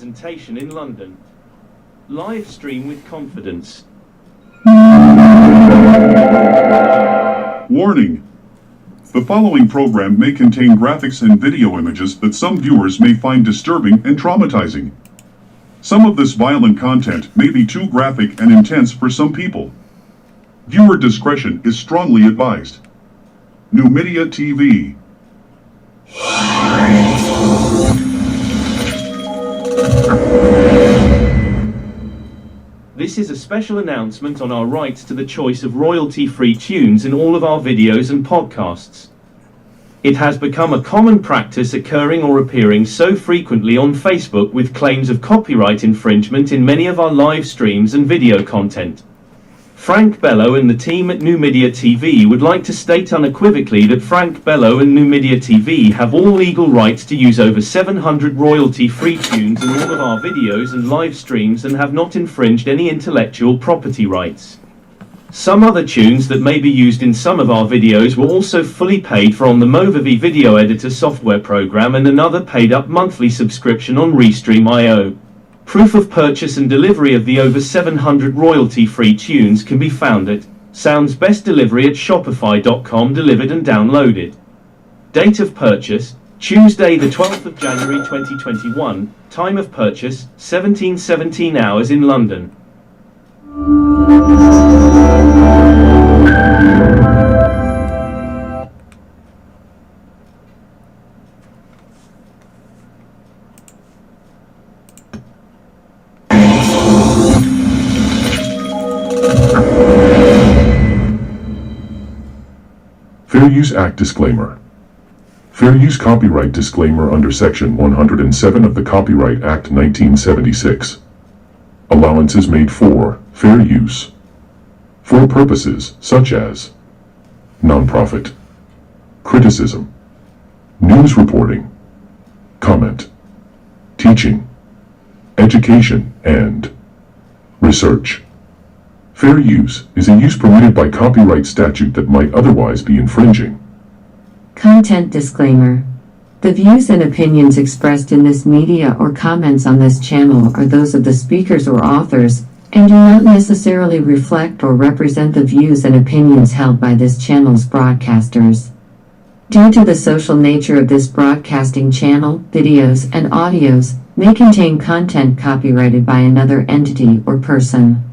representation in London. Live stream with confidence. Warning. The following program may contain graphics and video images that some viewers may find disturbing and traumatizing. Some of this violent content may be too graphic and intense for some people. Viewer discretion is strongly advised. NuMedia TV. This is a special announcement on our rights to the choice of royalty-free tunes in all of our videos and podcasts. It has become a common practice occurring or appearing so frequently on Facebook with claims of copyright infringement in many of our live streams and video content. Frank Bello and the team at NuMedia TV would like to state unequivocally that Frank Bello and NuMedia TV have all legal rights to use over 700 royalty-free tunes in all of our videos and live streams and have not infringed any intellectual property rights. Some other tunes that may be used in some of our videos were also fully paid for on the Movavi video editor software program and another paid-up monthly subscription on Restream.io. Proof of purchase and delivery of the over 700 royalty-free tunes can be found at Sounds Best Delivery at Shopify.com, delivered and downloaded. Date of purchase, Tuesday the 12th of January 2021, time of purchase, 17:17 hours in London. Fair Use Act Disclaimer. Fair Use Copyright Disclaimer under Section 107 of the Copyright Act 1976. Allowance is made for fair use for purposes such as nonprofit, criticism, news reporting, comment, teaching, education, and research. Fair use is a use permitted by copyright statute that might otherwise be infringing. Content disclaimer. The views and opinions expressed in this media or comments on this channel are those of the speakers or authors, and do not necessarily reflect or represent the views and opinions held by this channel's broadcasters. Due to the social nature of this broadcasting channel, videos and audios may contain content copyrighted by another entity or person.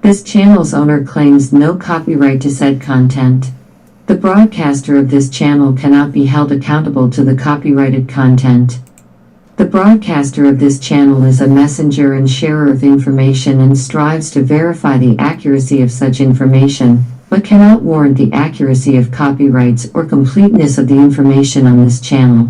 This channel's owner claims no copyright to said content. The broadcaster of this channel cannot be held accountable to the copyrighted content. The broadcaster of this channel is a messenger and sharer of information and strives to verify the accuracy of such information, but cannot warrant the accuracy of copyrights or completeness of the information on this channel.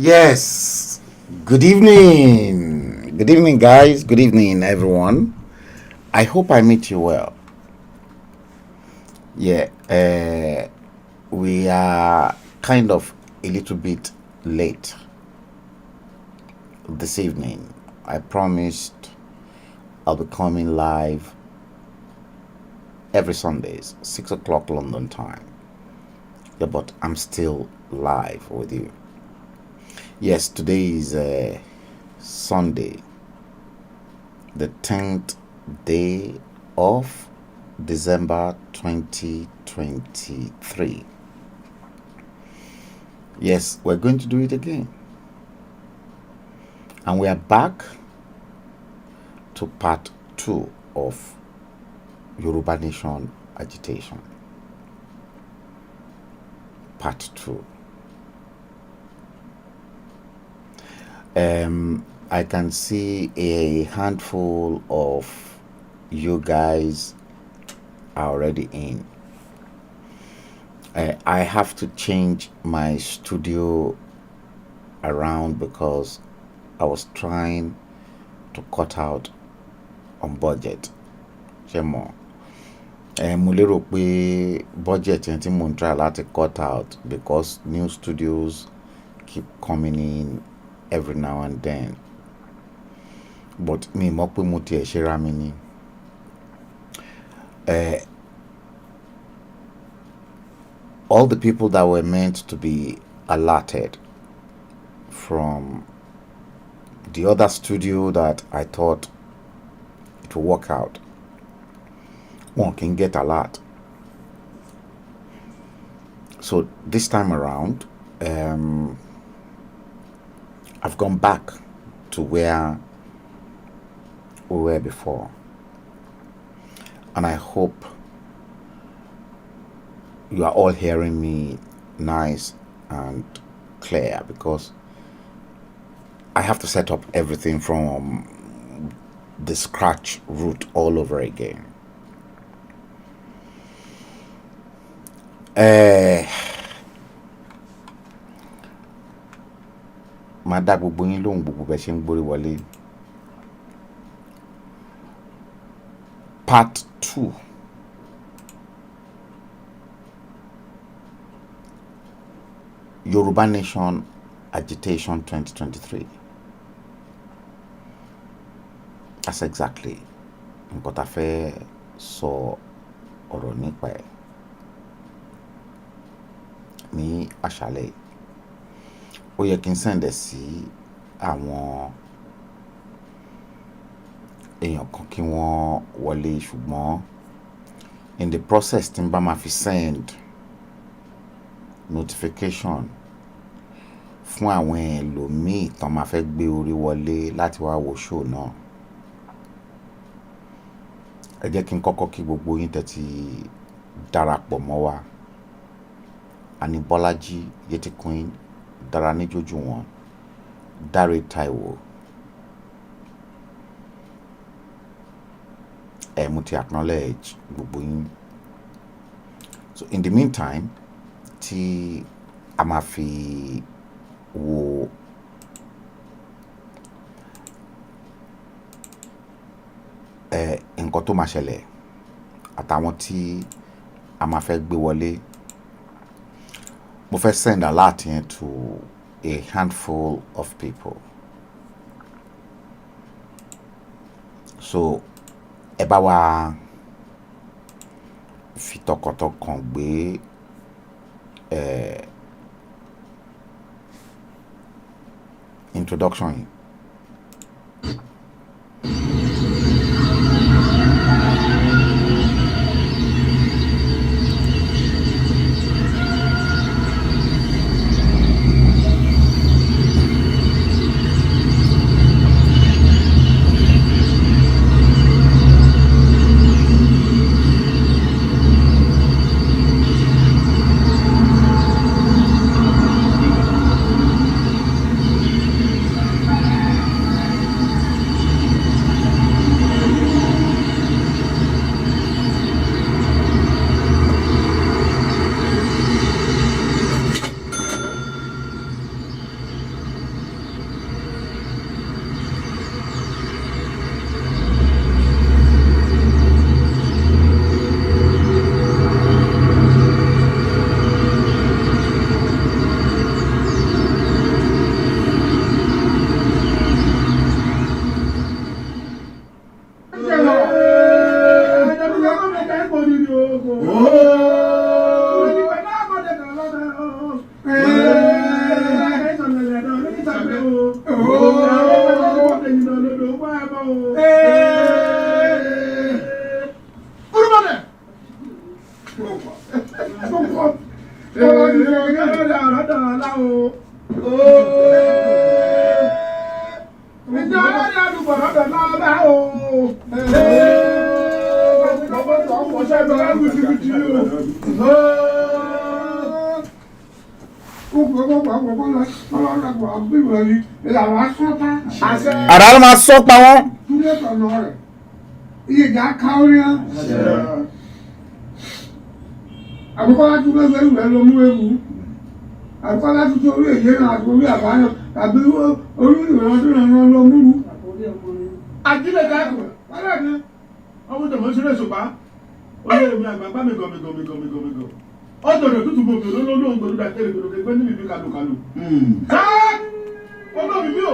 Yes. Good evening. Good evening, guys. Good evening, everyone. I hope I meet you well. Yeah. We are kind of a little bit late this evening. I promised I'll be coming live every Sundays, 6 o'clock London time. Yeah, but I'm still live with you. Yes, today is Sunday, the 10th day of December 2023. Yes, we're going to do it again. And we are back to part 2 of Yoruba Nation Agitation. Part 2. I can see a handful of you guys are already in. I have to change my studio around because I was trying to cut out on budget. Mo lérò pé budget yẹn tí mo ń try láti cut out because new studios keep coming in every now and then. But mi mọ̀ pé mo tiẹ̀ ṣe ra mi ni. All the people that were meant to be alerted from the other studio that I thought it would work out, one can get alert. So this time around, I've gone back to where we were before, and I hope you are all hearing me nice and clear, because I have to set up everything from the scratch root all over again. Máa dá gbogbo yín lóhùn gbogbo bẹ́ẹ̀ ṣe ń gbórí wọlé. Part 2. Yoruba Nation Agitation 2023. That's exactly nǹkan tá fẹ́ sọ ọ̀rọ̀ nípa ẹ̀ ní àṣálẹ́. Ó yẹ kí n send ẹ̀ sí àwọn èèyàn kan kí wọ́n wọlé, ṣùgbọ́n in the process tí n bá máa fi send notification fún àwọn ẹlòmíì tán máa fẹ́ gbé orí wọlé láti wá wo show náà, ẹ jẹ́ kí n kọ́kọ́ kí gbogbo yín tẹ́ ti darapọ̀ mọ́ wa. Ani Bọ́lájí, Yeti Queen, Darani Joju wọn, Dare Taiwo. Mo ti acknowledge gbogbo yín. So in the meantime, tí a máa fi wo nǹkan tó máa ṣẹlẹ̀ àtàwọn tí a máa fẹ́ gbé wọlé, mo fẹ́ send alert yẹn to a handful of people. So ẹ bá wa fi tọkàntọkàn gbé introduction yìí. Àrà ló máa sọ pa wọ́n. Àkọ́kọ́ láti gbé ẹrù rẹ lọ mú ewu. Àkọ́kọ́ láti tó orí èyí náà àti orí àbáyọ tàbí orí ìrànlọ́dún náà lọ múlu. Àjílẹ̀ dáàbò wálé ní ọmọ tó mọ̀ sílẹ̀ ṣùgbọ́n olè mi àgbàgbà mi gọ̀mìgọ̀mìgọ̀mìgọ̀. Ọ̀dọ̀dọ̀ tútù bòbí olólùwọ̀n gbòdú dàtẹ́rẹ̀ gbòdú gbé níbi bí kàlùkàlù. Sáà ọlọ́ọ̀bì bí o.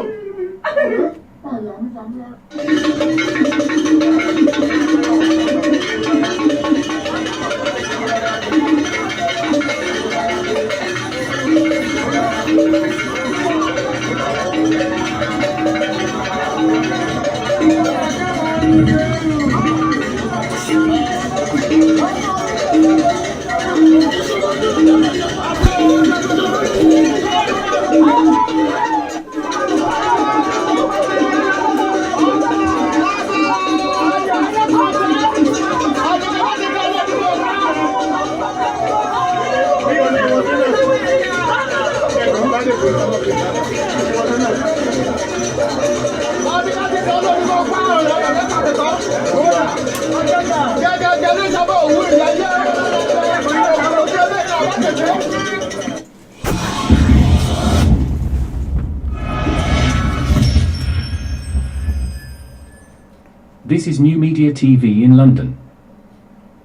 This is NuMedia TV in London.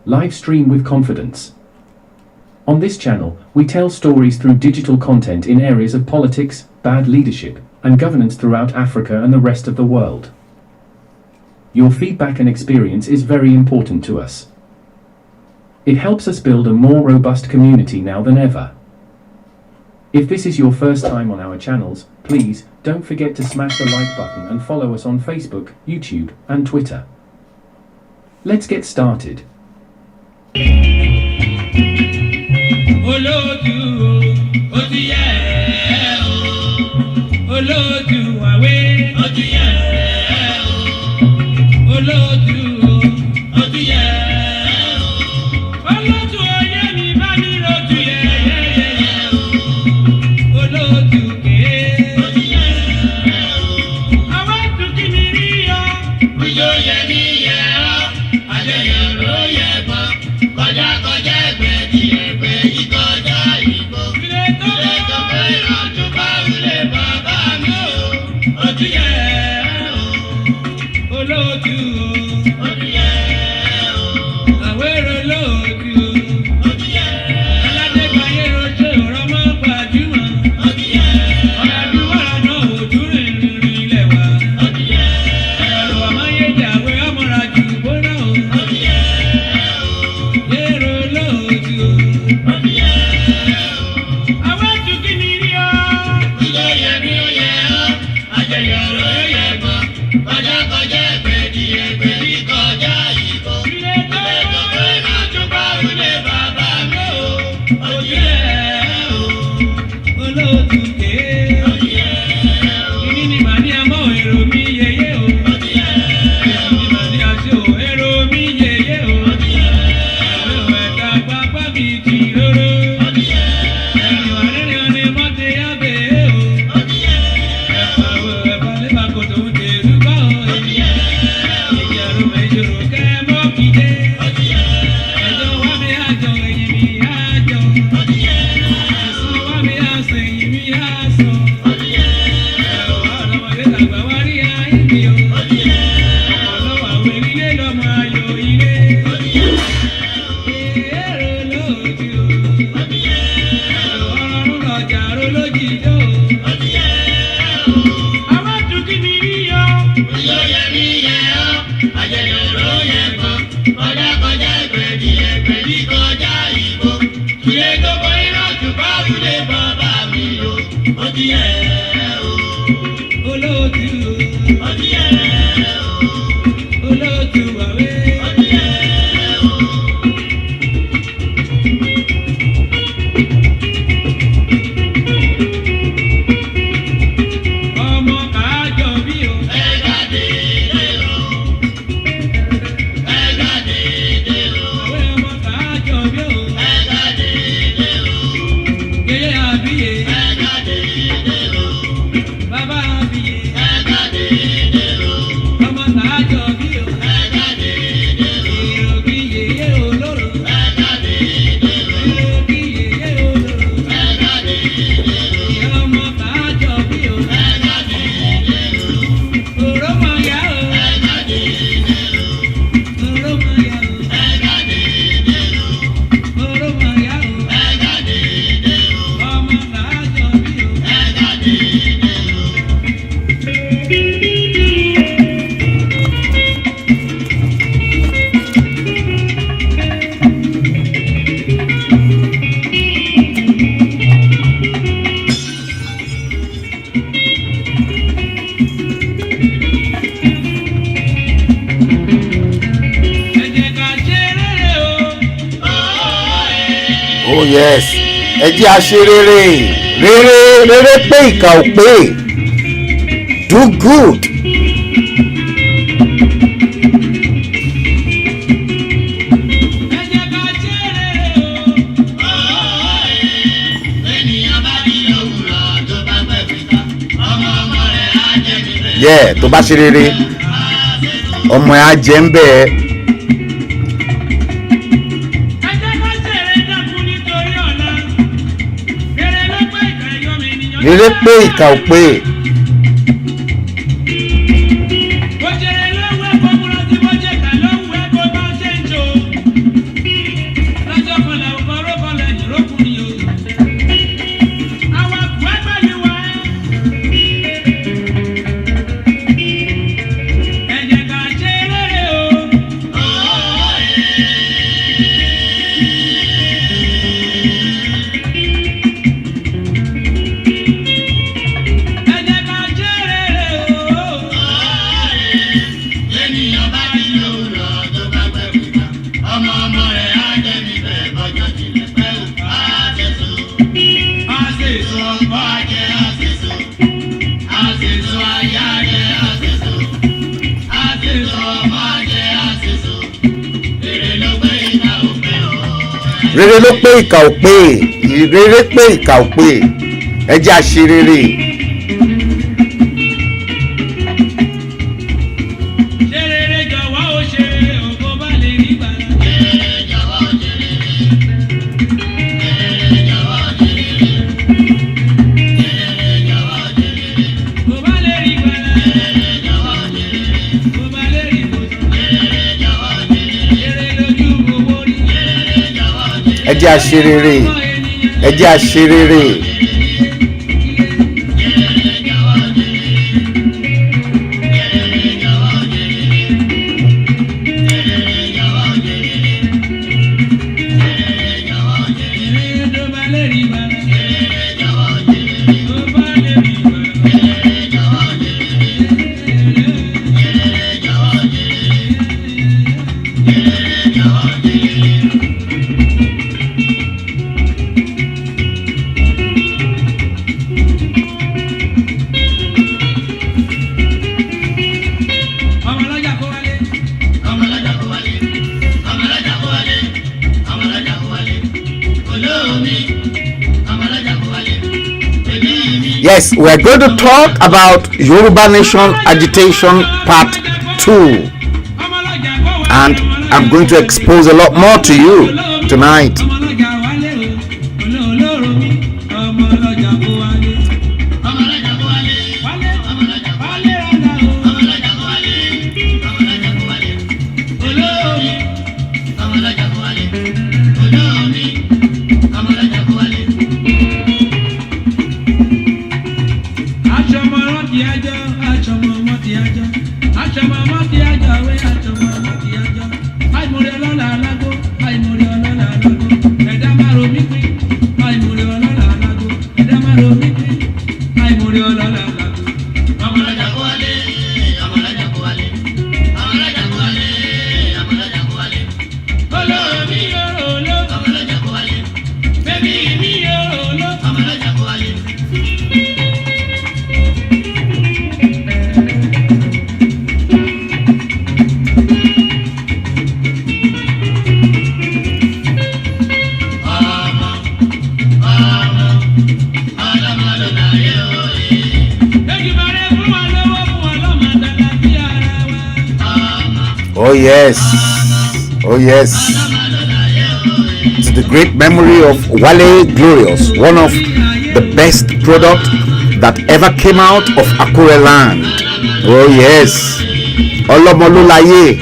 Live stream with confidence. On this channel, we tell stories through digital content in areas of politics, bad leadership, and governance throughout Africa and the rest of the world. Your feedback and experience is very important to us. It helps us build a more robust community now than ever. If this is your first time on our channels, please don't forget to smash the like button and follow us on Facebook, YouTube, and Twitter. Let's get started. Oh yes. Ẹ jẹ́ a ṣe rere. Rere pé ìkà ò pé. Do good. Yeah, tó bá ṣe rere ọmọ ẹ̀ á jẹ́ ń bẹ́ẹ̀. Rere pé ìkà ò pé. Rere ló pé ìkà ò pé. Rere pé ìkà ò pé. Ẹ jẹ́ a ṣe rere. Ẹ jẹ́ a ṣe rere. Ẹ jẹ́ a ṣe rere. Yes, we're going to talk about Yoruba Nation Agitation Part 2. And I'm going to expose a lot more to you tonight. Oh yes, oh yes. It's the great memory of Wale Glorious, one of the best product that ever came out of Akure land. Oh yes, Olomolulaye.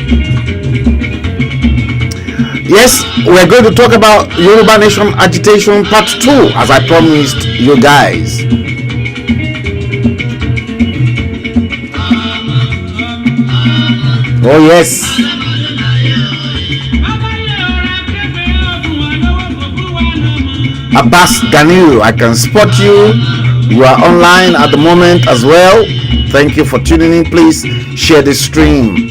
Yes, we're going to talk about Yoruba Nation Agitation Part 2, as I promised you guys. Oh yes. Abbas Ganiu, I can spot you. You are online at the moment as well. Thank you for tuning in. Please share the stream.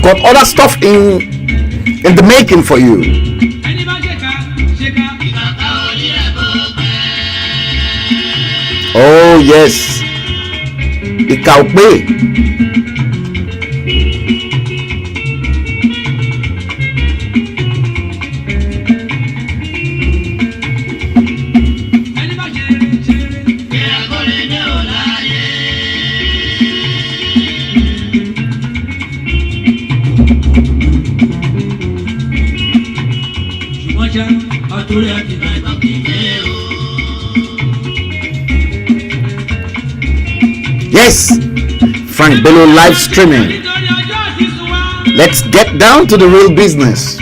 got other stuff in the making for you. Oh yes, ìkà ò pé. Yes, Frank Bello live streaming. Let's get down to the real business.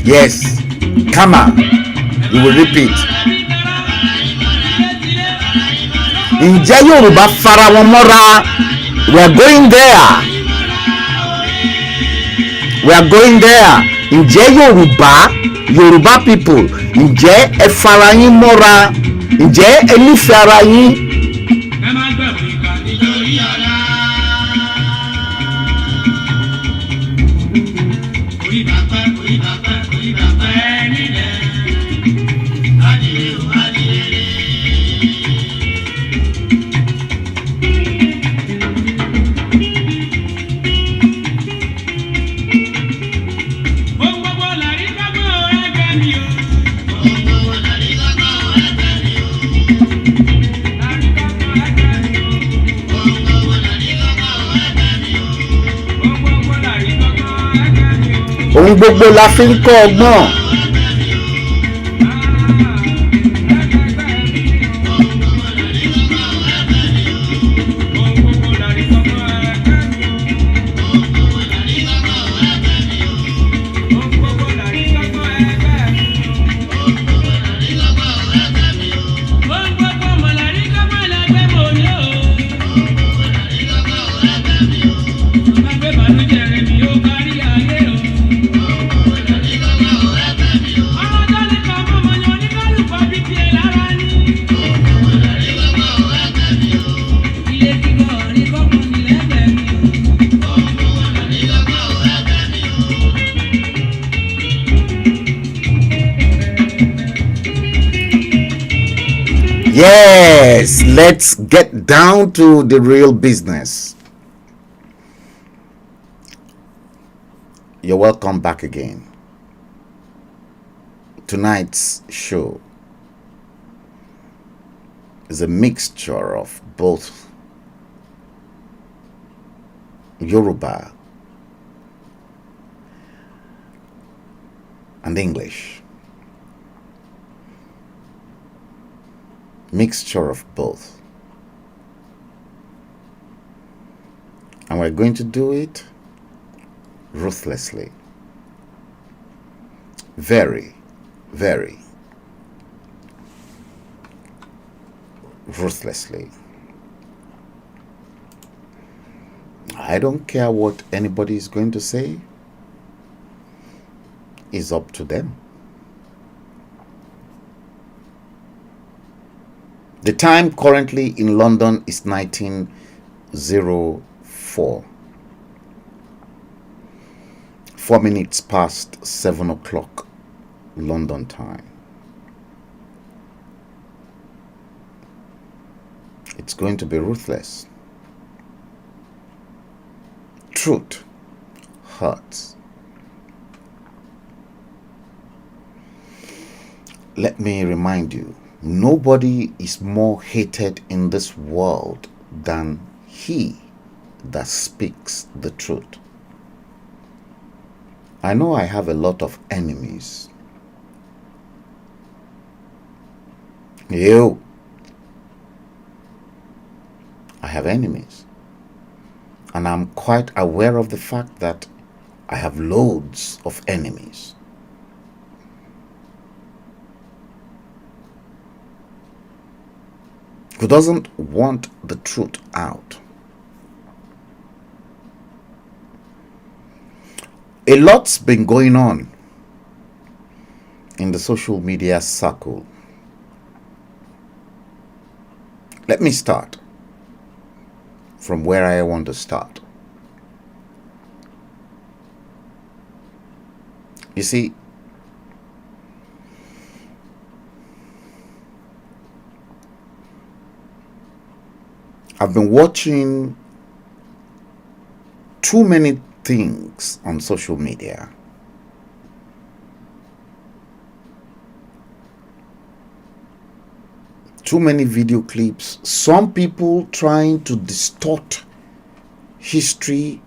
Yes, come on, we will repeat. Ǹjẹ́ Yorùbá fara wọn mọ́ra? We are going there. We are going there. Ǹjẹ́ Yorùbá people, ǹjẹ́ ẹ fara yín mọ́ra? Ǹjẹ́ ẹ nífẹ̀ẹ́ ara yín? Ohun gbogbo la fi ń kọ́ ọgbọ́n. Yes, let's get down to the real business. You're welcome back again. Tonight's show is a mixture of both Yoruba and English. Mixture of both. And we're going to do it ruthlessly. Very, very ruthlessly. I don't care what anybody is going to say. It's up to them. The time currently in London is 19:04. 4 minutes past 7 o'clock London time. It's going to be ruthless. Truth hurts. Let me remind you, nobody is more hated in this world than he that speaks the truth. I know I have a lot of enemies. You, have enemies. And I'm quite aware of the fact that I have loads of enemies. Who doesn't want the truth out? A lot's been going on in the social media circle. Let me start from where I want to start. You see, I've been watching too many things on social media. Too many video clips. Some people trying to distort history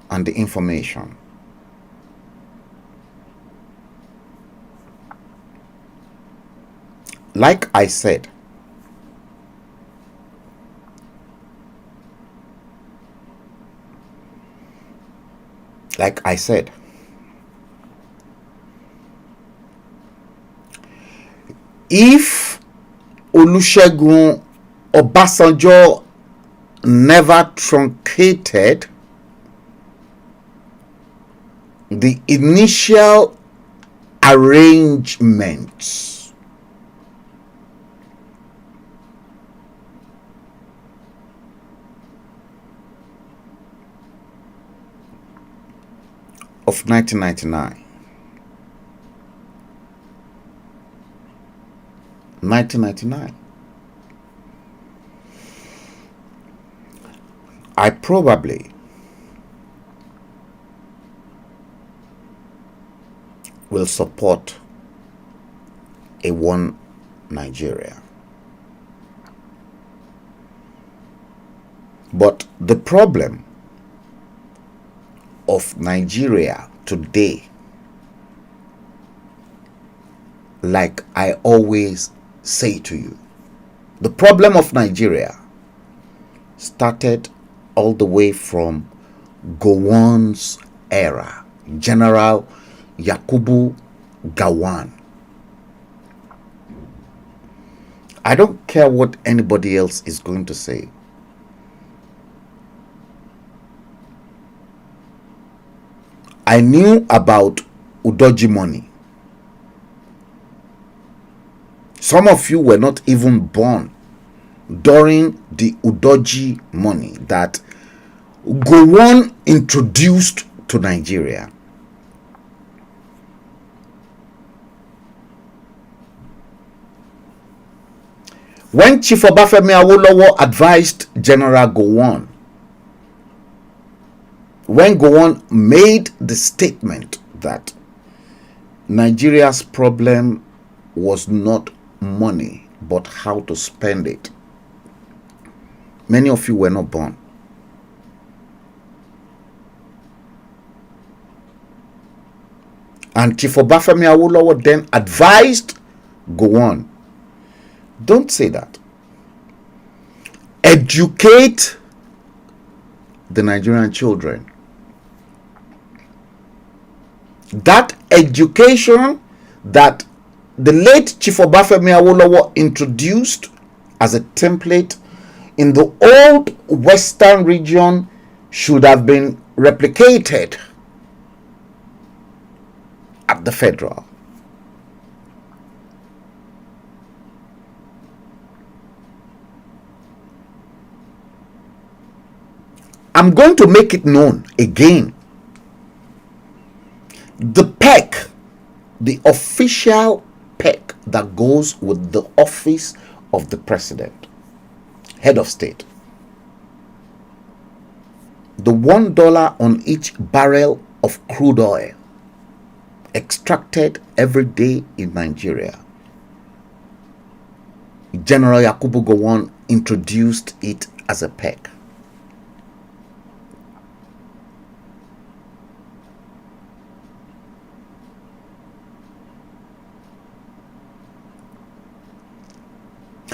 and the information. Like I said, if Olusegun Obasanjo never truncated the initial arrangements of 1999, I probably will support a one Nigeria. But the problem of Nigeria today, like I always say to you, the problem of Nigeria started all the way from Gowon's era, General Yakubu Gowon. I don't care what anybody else is going to say. I knew about Udoji money. Some of you were not even born during the Udoji money that Gowon introduced to Nigeria. When Chief Obafemi Awolowo advised General Gowon, when Gowon made the statement that Nigeria's problem was not money, but how to spend it, many of you were not born. And Chief Obafemi Awolowo then advised Gowon, don't say that. Educate the Nigerian children. That education that the late Chief Obafemi Awolowo introduced as a template in the old Western region should have been replicated at the federal. I'm going to make it known again. The PEC, the official PEC that goes with the office of the president, head of state, the $1 on each barrel of crude oil extracted every day in Nigeria, General Yakubu Gowon introduced it as a PEC.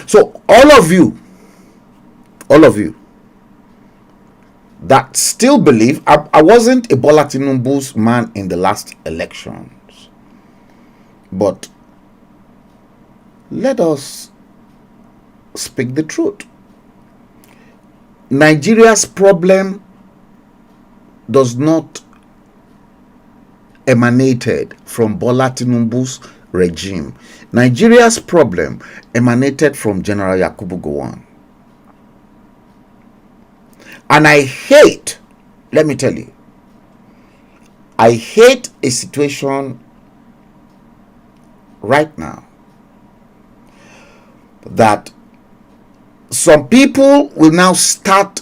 So all of you all of you that still believe I wasn't a Bola Tinubu's man in the last elections, but let us speak the truth. Nigeria's problem does not emanated from Bola Tinubu's regime. Nigeria's problem emanated from General Yakubu Gowon. And I hate, let me tell you, I hate a situation right now that some people will now start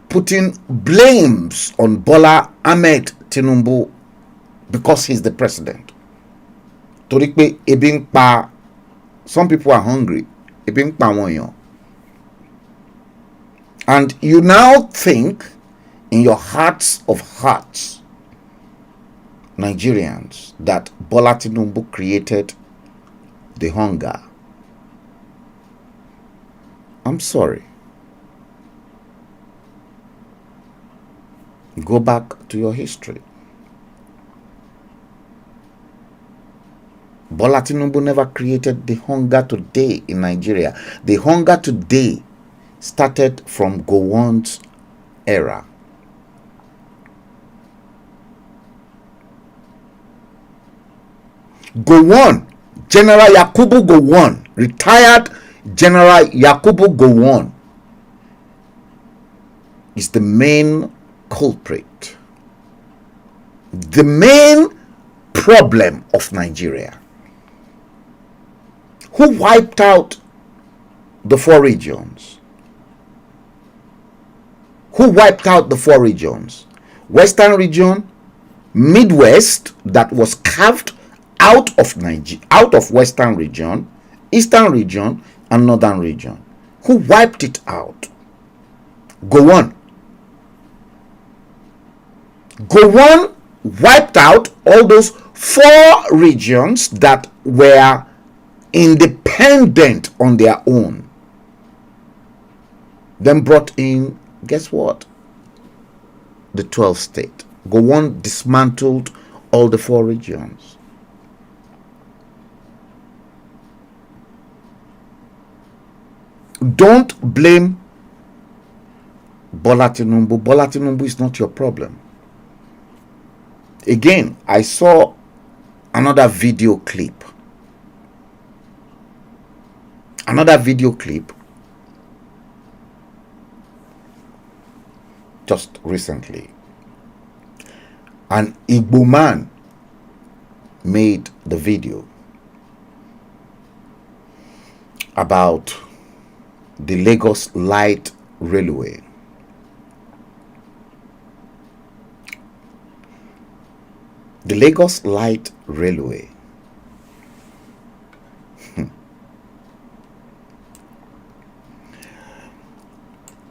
putting blames on Bola Ahmed Tinubu because he's the president. Torí pé ebi ń pa, some people are hungry. Ebi ń pa àwọn èèyàn. And you now think in your hearts of hearts, Nigerians, that Bola Tinubu created the hunger. I'm sorry. Go back to your history. Bola Tinubu never created the hunger today in Nigeria. The hunger today started from Gowon's era. Gowon, General Yakubu Gowon, retired General Yakubu Gowon, is the main culprit, the main problem of Nigeria. Who wiped out the 4 regions? Who wiped out the 4 regions? Western region, Midwest, that was carved out of Nigeria, out of Western region, Eastern region, and Northern region. Who wiped it out? Gowon. Gowon wiped out all those 4 regions that were independent on their own. Then brought in, guess what? The 12th state. Gowon dismantled all the 4 regions. Don't blame Bola Tinubu. Bola Tinubu is not your problem. Again, I saw another video clip. Just recently. An Igbo man made the video about the Lagos Light Railway. The Lagos Light Railway.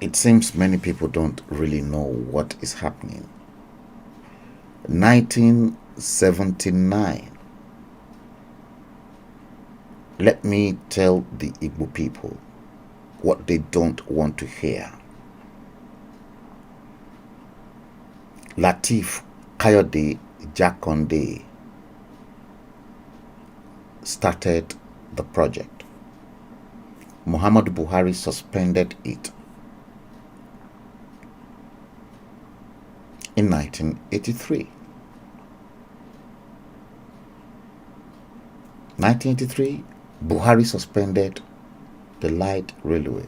It seems many people don't really know what is happening. 1979. Let me tell the Igbo people what they don't want to hear. Lateef Kayode Jakonde started the project. Muhammadu Buhari suspended it in 1983. 1983, Buhari suspended the light railway.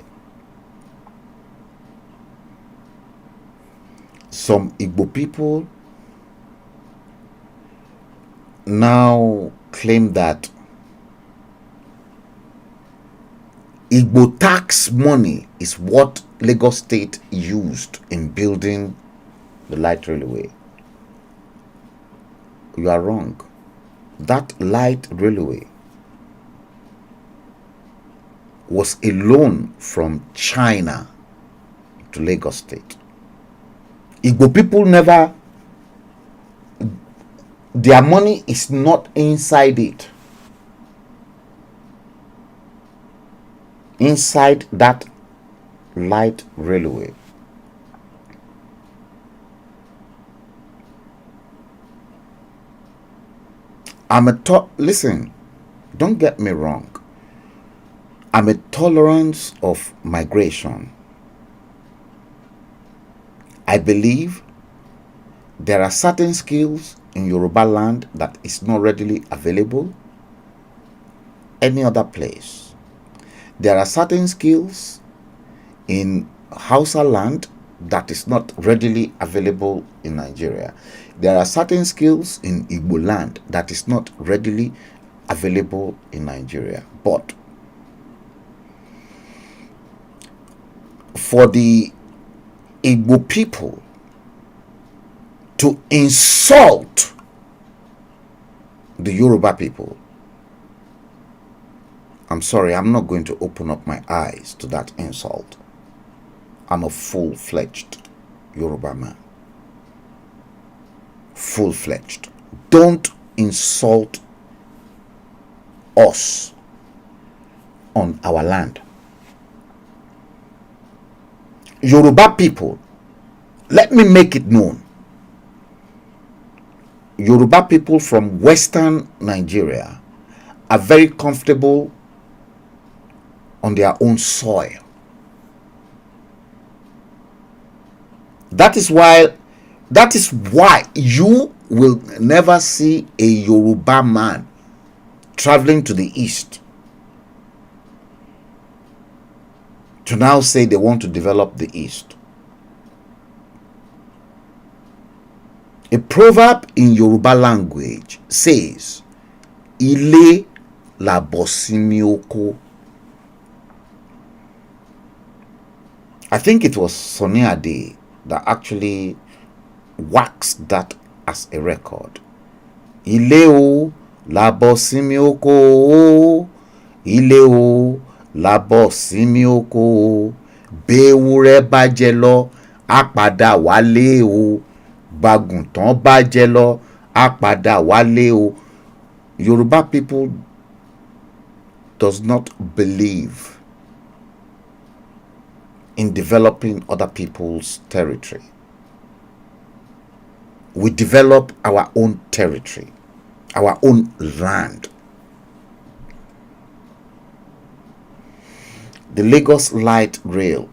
Some Igbo people now claim that Igbo tax money is what Lagos State used in building the light railway. You are wrong. That light railway was a loan from China to Lagos State. Igbo people never, their money is not inside it. Inside that light railway. Listen, don't get me wrong. I'm a tolerance of migration. I believe there are certain skills in Yoruba land that is not readily available any other place. There are certain skills in Hausa land that is not readily available in Nigeria. There are certain skills in Igbo land that is not readily available in Nigeria. But for the Igbo people to insult the Yoruba people, I'm sorry, I'm not going to open up my eyes to that insult. I'm a full-fledged Yoruba man. Full-fledged. Don't insult us on our land. Yoruba people, let me make it known. Yoruba people from Western Nigeria are very comfortable on their own soil. That is why you will never see a Yoruba man traveling to the east to now say they want to develop the east. A proverb in Yoruba language says, Ile la bosimi oko. I think it was Sonny Ade that actually waxed that as a record. Ile o la bosimi oko. Ile o la bosimi oko. Bewure bàjẹ́ lọ, á padà wálé o. Bàgùntàn bàjẹ́ lọ, á padà wálé o. Yoruba people does not believe in developing other people's territory. We develop our own territory, our own land. The Lagos Light Rail.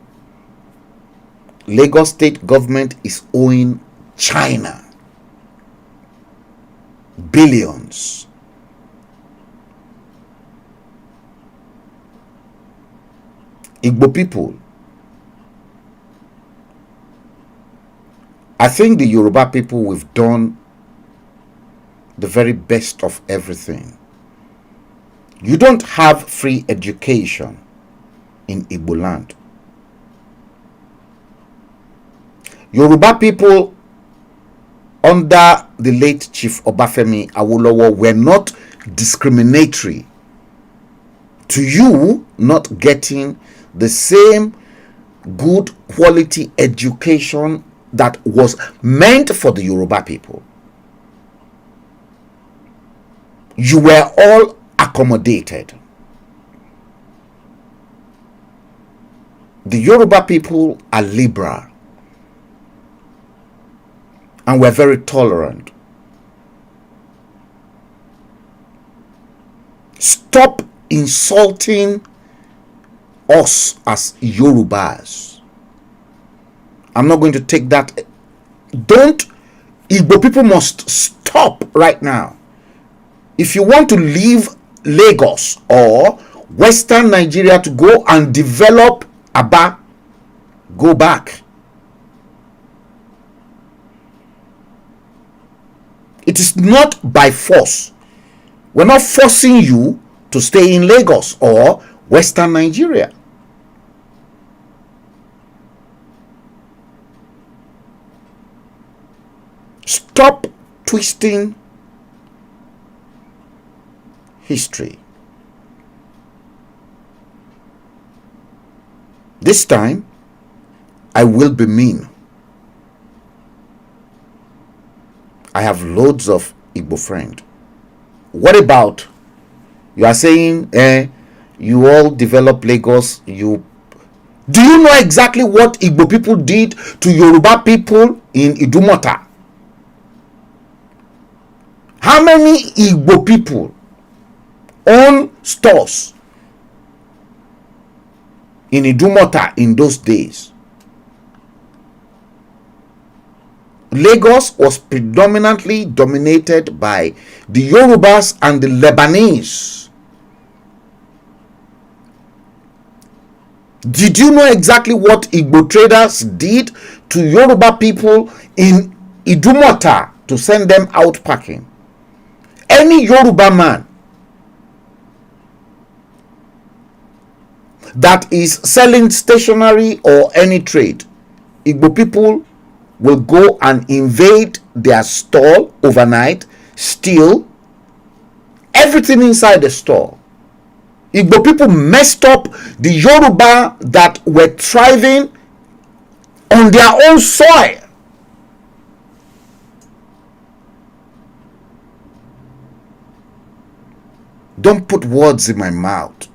Lagos state government is owing China billions. Igbo people, I think the Yoruba people, we've done the very best of everything. You don't have free education in Igbo land. Yoruba people under the late Chief Obafemi Awolowo were not discriminatory to you not getting the same good quality education that was meant for the Yoruba people. You were all accommodated. The Yoruba people are liberal and we're very tolerant. Stop insulting us as Yorubas. I'm not going to take that. Igbo people must stop right now. If you want to leave Lagos or Western Nigeria to go and develop Aba, go back. It is not by force. We're not forcing you to stay in Lagos or Western Nigeria. Stop twisting history. This time, I will be mean. I have loads of Igbo friends. What about, you are saying, you all develop Lagos, you Do you know exactly what Igbo people did to Yoruba people in Idumota? How many Igbo people own stores in Idumota in those days? Lagos was predominantly dominated by the Yorubas and the Lebanese. Did you know exactly what Igbo traders did to Yoruba people in Idumota to send them out packing? Any Yoruba man that is selling stationery or any trade, Igbo people will go and invade their store overnight, steal everything inside the store. Igbo people messed up the Yoruba that were thriving on their own soil. Don't put words in my mouth.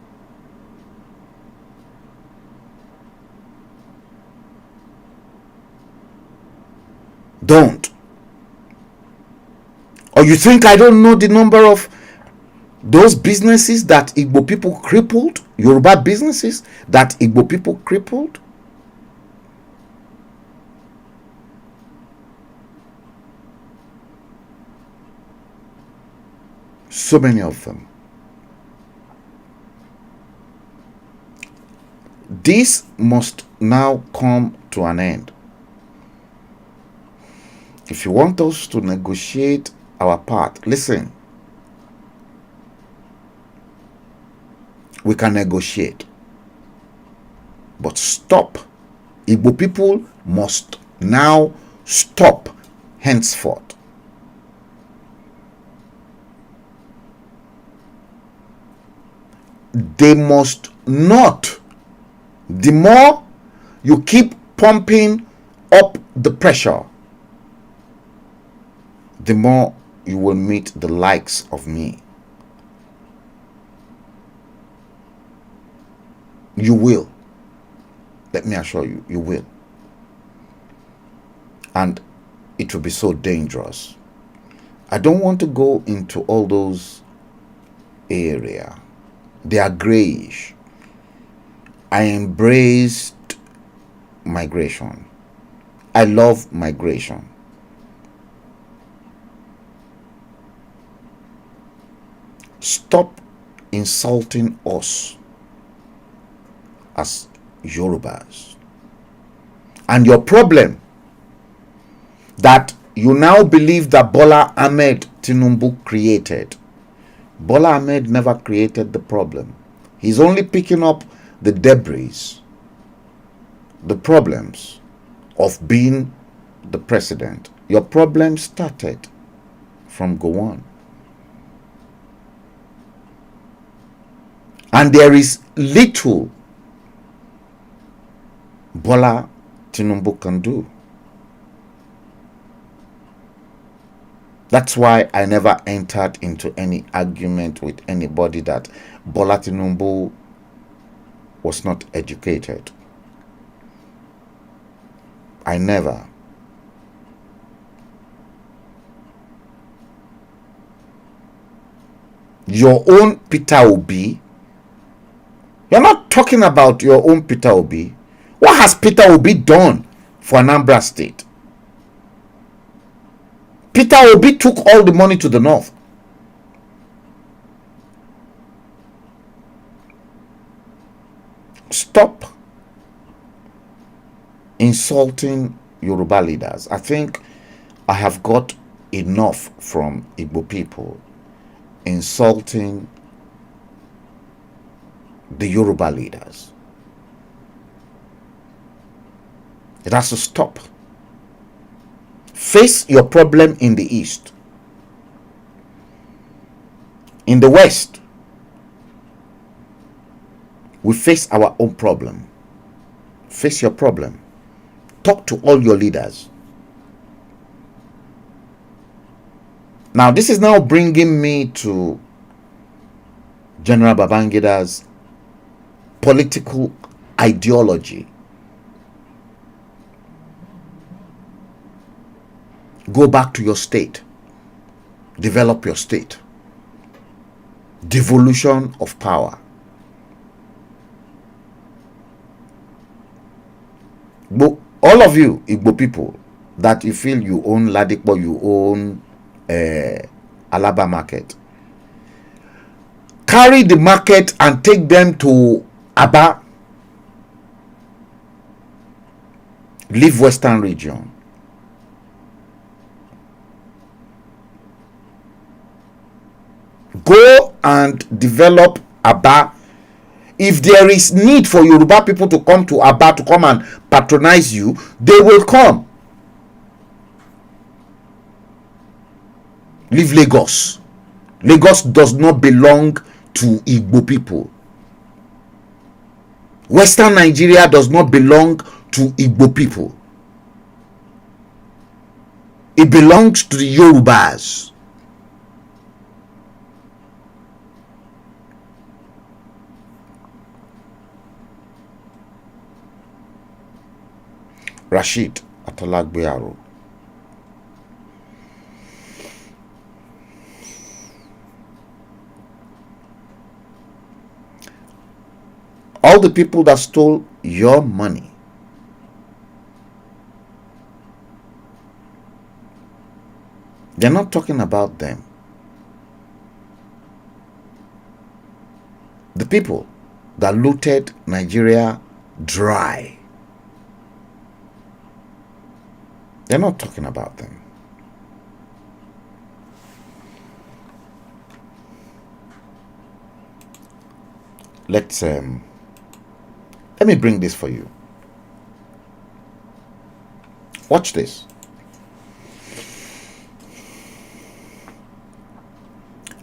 Don't. Or you think I don't know the number of those businesses that Igbo people crippled? Yoruba businesses that Igbo people crippled? So many of them. This must now come to an end. If you want us to negotiate our part, listen, we can negotiate, but stop. Igbo people must now stop henceforth. They must not. The more you keep pumping up the pressure, the more you will meet the likes of me. You will. Let me assure you, you will. And it will be so dangerous. I don't want to go into all those areas. They are grayish. I embraced migration. I love migration. Stop insulting us as Yorubas. And your problem that you now believe that Bola Ahmed Tinubu created. Bola Ahmed never created the problem. He's only picking up the debris, the problems of being the president. Your problem started from Gowon. And there is little Bola Tinubu can do. That's why I never entered into any argument with anybody that Bola Tinubu was not educated. I never. Your own Peter Obi. You're not talking about your own Peter Obi. What has Peter Obi done for Anambra State? Peter Obi took all the money to the north. Stop insulting Yoruba leaders. I think I have got enough from Igbo people insulting the Yoruba leaders. It has to stop. Face your problem in the east. In the west, we face our own problem. Face your problem. Talk to all your leaders. Now, this is now bringing me to General Babangida's political ideology. Go back to your state. Develop your state. Devolution of power. But all of you Igbo people that you feel you own Ladipo, you own Alaba market, carry the market and take them to Aba. Leave Western region. Go and develop Aba. If there is need for Yoruba people to come to Aba to come and patronize you, they will come. Leave Lagos. Lagos does not belong to Igbo people. Western Nigeria does not belong to Igbo people. It belongs to the Yorubas. Rashid Atalagbearo. All the people that stole your money, they're not talking about them. The people that looted Nigeria dry, they're not talking about them. Let me bring this for you. Watch this.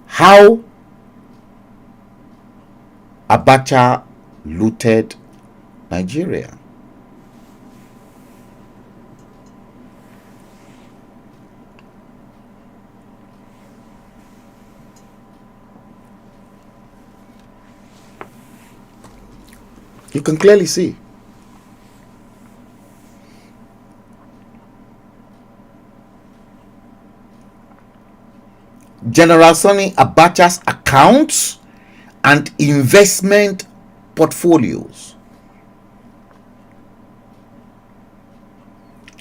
How Abacha looted Nigeria. You can clearly see. General Sani Abacha's accounts and investment portfolios.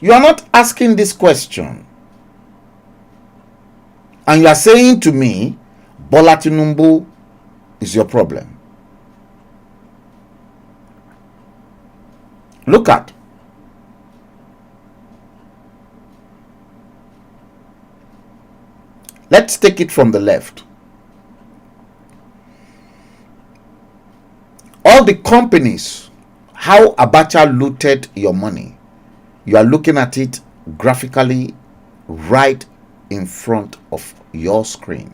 You are not asking this question. And you are saying to me, Bola Tinubu is your problem. Look at. Let's take it from the left. All the companies, how Abacha looted your money. You are looking at it graphically right in front of your screen.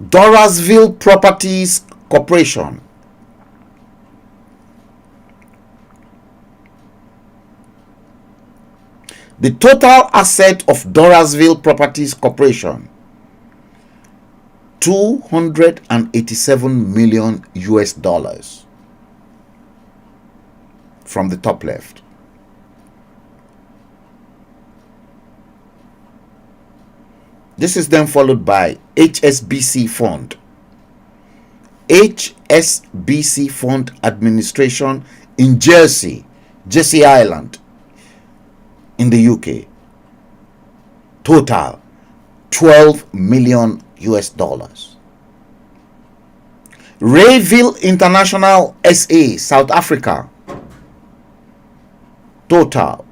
Dorazville Properties Corporation. The total asset of Dorazville Properties Corporation, 287 million US dollars. From the top left. This is then followed by HSBC Fund. HSBC Fund Administration in Jersey Island, in the UK. Total 12 million US dollars. Rayville International SA, South Africa. Total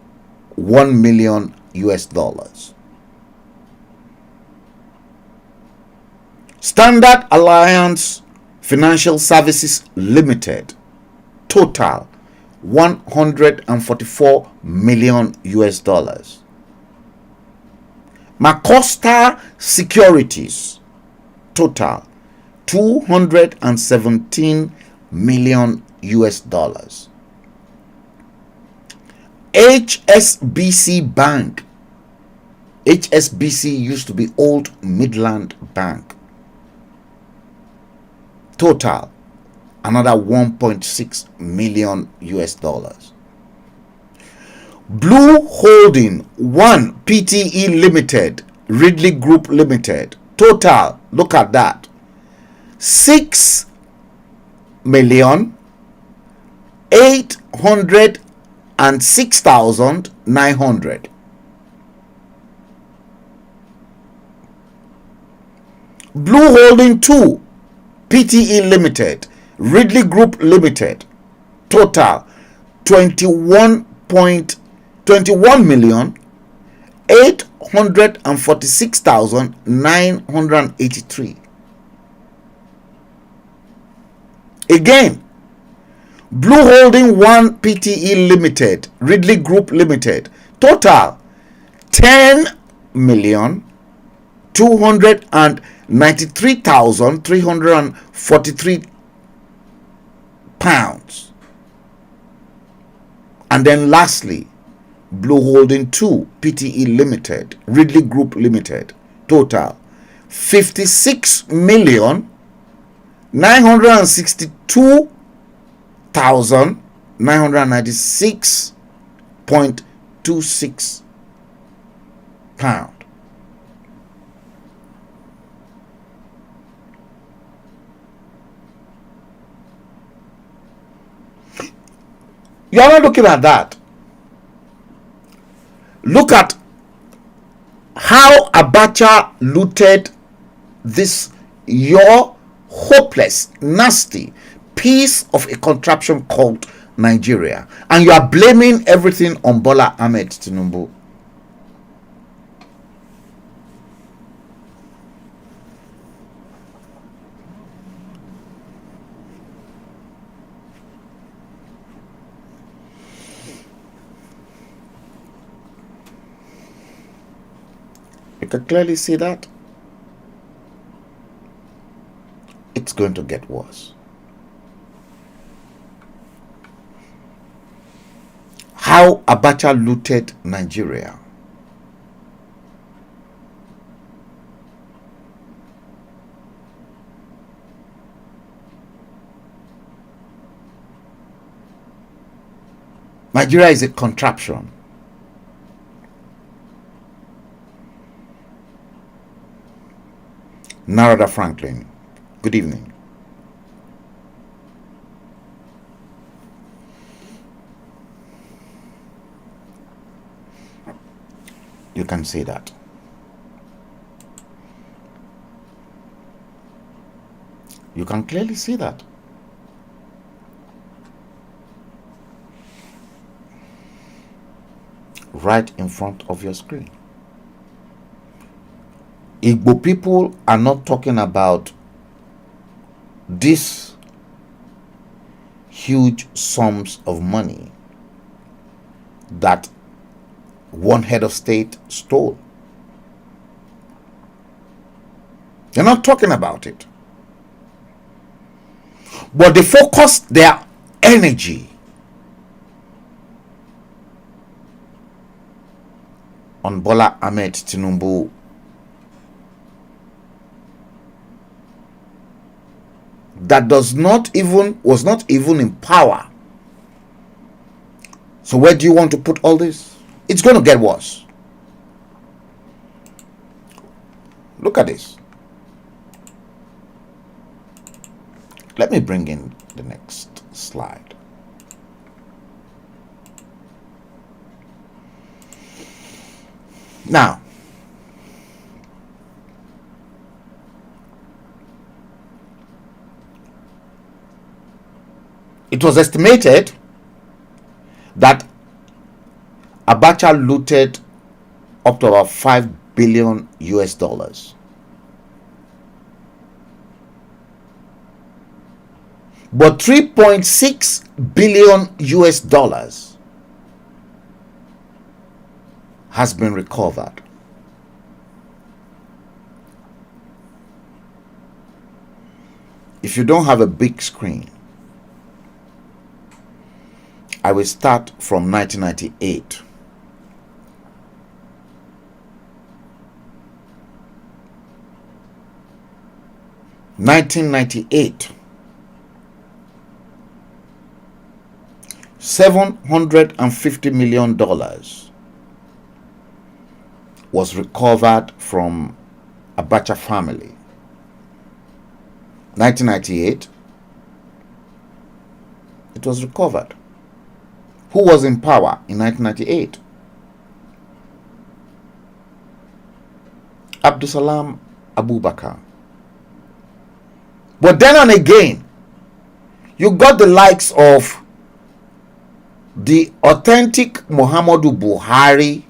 1 million US dollars. Standard Alliance Financial Services Limited. Total 144 million US dollars. Macosta Securities. Total 217 million US dollars. HSBC Bank. HSBC used to be Old Midland Bank. Total, another 1.6 million US dollars. Blue Holding 1 PTE Limited, Ridley Group Limited. Total, look at that, 6,806,900. Blue Holding 2 PTE Limited, Ridley Group Limited. Total 21,846,983. Again, Blue Holding 1 PTE Limited, Ridley Group Limited. Total 10,293,343 pounds. And then lastly, Blue Holding 2 PTE Limited, Ridley Group Limited. Total 56,962,996.26 pound. You are not looking at that. Look at how Abacha looted this your hopeless, nasty piece of a contraption called Nigeria, and you are blaming everything on Bola Ahmed Tinubu. You can clearly see that it's going to get worse. How Abacha looted Nigeria. Nigeria is a contraption. Narada Franklin, good evening. You can say that. You can clearly see that. Right in front of your screen. Igbo people are not talking about these huge sums of money that one head of state stole. They're not talking about it. But they focus their energy on Bola Ahmed Tinubu that was not even in power. So where do you want to put all this? It's going to get worse. Look at this. Let me bring in the next slide. Now, it was estimated that Abacha looted up to about 5 billion US dollars. But 3.6 billion US dollars has been recovered. If you don't have a big screen, I will start from 1998. $750 million was recovered from Abacha family. 1998, it was recovered. Who was in power in 1998? Abdusalam Abubakar. But then and again, you got the likes of the authentic Muhammadu Buhari,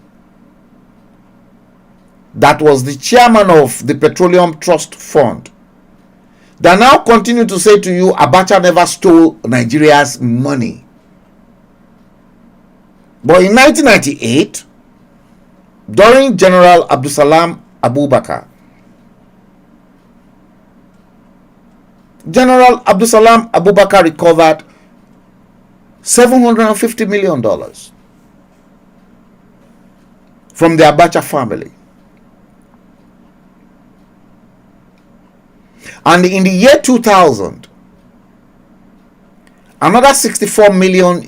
that was the chairman of the Petroleum Trust Fund, that now continue to say to you, Abacha never stole Nigeria's money. But in 1998, during General Abdusalam Abubakar, General Abdusalam Abubakar recovered $750 million from the Abacha family. And in the year 2000, another $64 million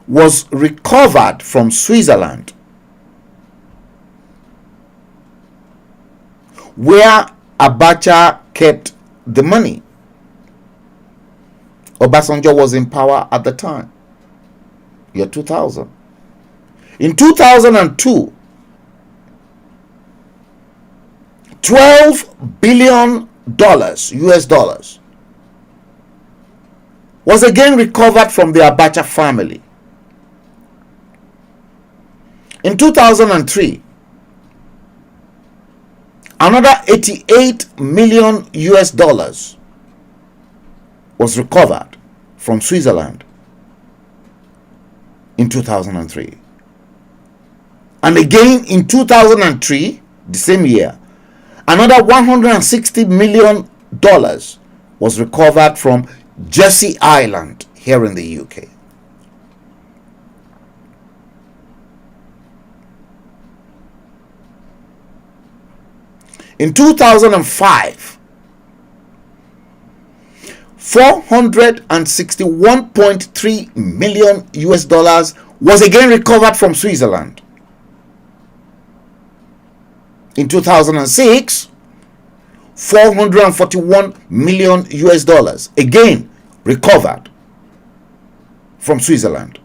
was recovered from Switzerland, where Abacha kept the money. Obasanjo was in power at the time, year 2000. In 2002, $12 billion was again recovered from the Abacha family. In 2003, another $88 million was recovered from Switzerland in 2003. And again in 2003, the same year, another $160 million was recovered from Jersey Island here in the UK. In 2005, $461.3 million was again recovered from Switzerland. In 2006, $441 million again recovered from Switzerland.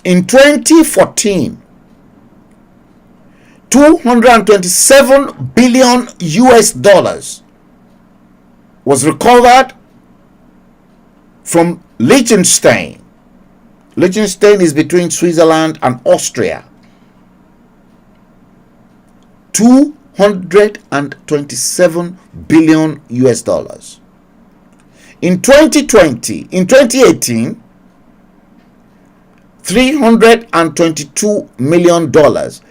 In 2014, $227 billion was recovered from Liechtenstein. Liechtenstein is between Switzerland and Austria. $227 billion. In 2018, $322 million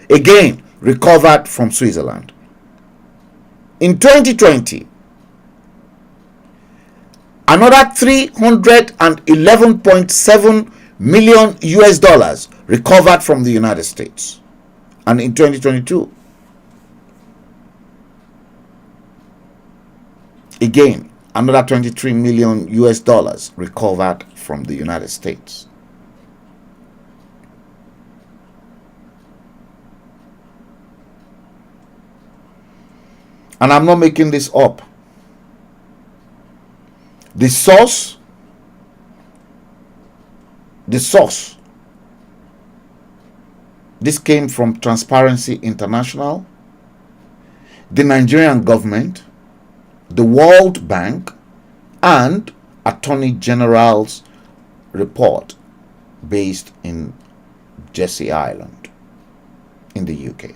again recovered from Switzerland. In 2020, another $311.7 million recovered from the United States. And in 2022, again, another $23 million recovered from the United States. And I'm not making this up. The source, this came from Transparency International, the Nigerian government, the World Bank, and Attorney General's report based in Jersey Island in the UK.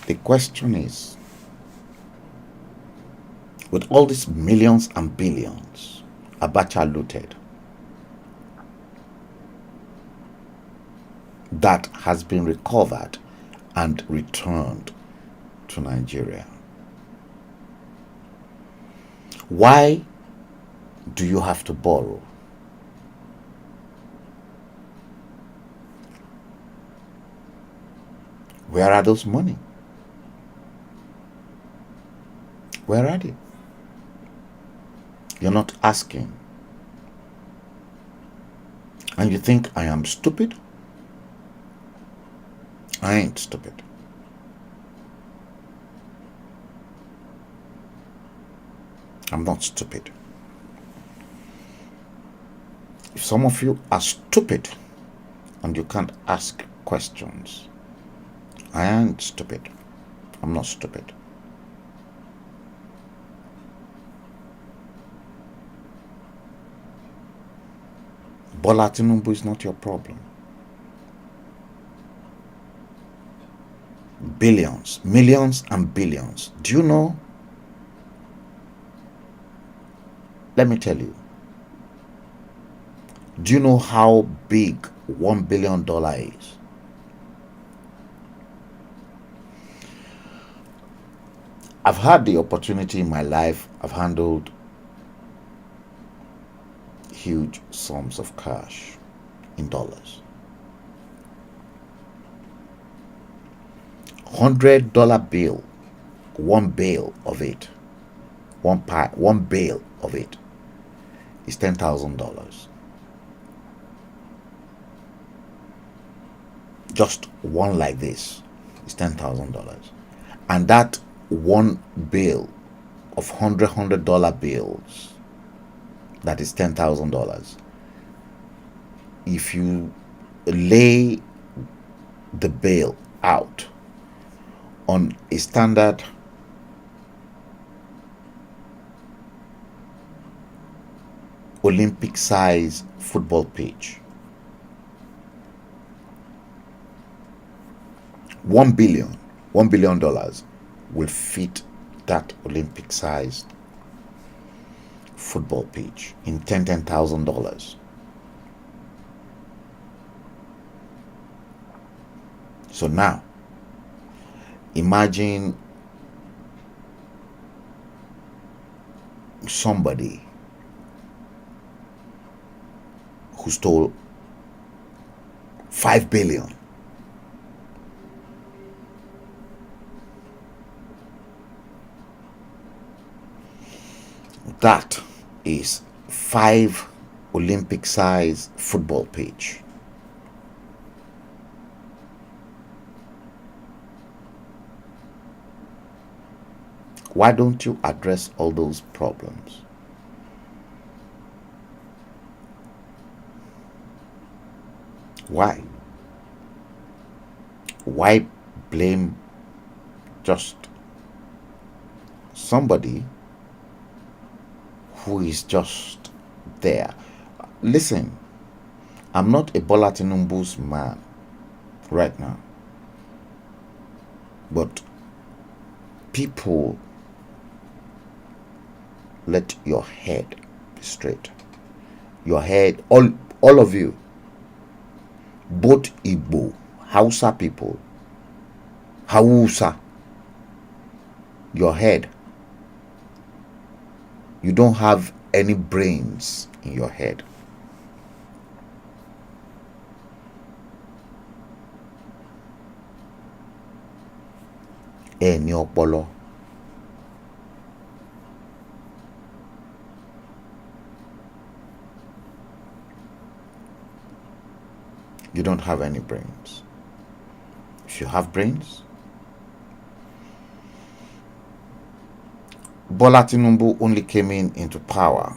The question is, with all these millions and billions Abacha looted that has been recovered and returned to Nigeria, why do you have to borrow? Where are those money? Where are they? You're not asking. And you think I am stupid? I ain't stupid. I'm not stupid. If some of you are stupid and you can't ask questions, I ain't stupid. I'm not stupid. Bola Tinubu is not your problem. Billions, millions and billions. Do you know? Let me tell you. Do you know how big $1 billion is? I've had the opportunity in my life, I've handled huge sums of cash in dollars. $100 bill, one bale of it, one bale of it is $10,000. Just one like this is $10,000. And that one bill of $100 bills, that is $10,000. If you lay the bill out on a standard Olympic size football pitch, $1 billion will fit that Olympic sized football pitch in $10,000. So now imagine somebody who stole 5 billion. That is 5 Olympic size football pitch. Why don't you address all those problems? Why? Why blame just somebody who is just there? Listen, I'm not a Bola Tinubu's man right now, but people, let your head be straight. Your head, all of you, both Igbo, Hausa people, Hausa, your head, you don't have any brains in your head. Ní ọpọlọ. You don't have any brains. If you have brains, Bola Tinubu only came into power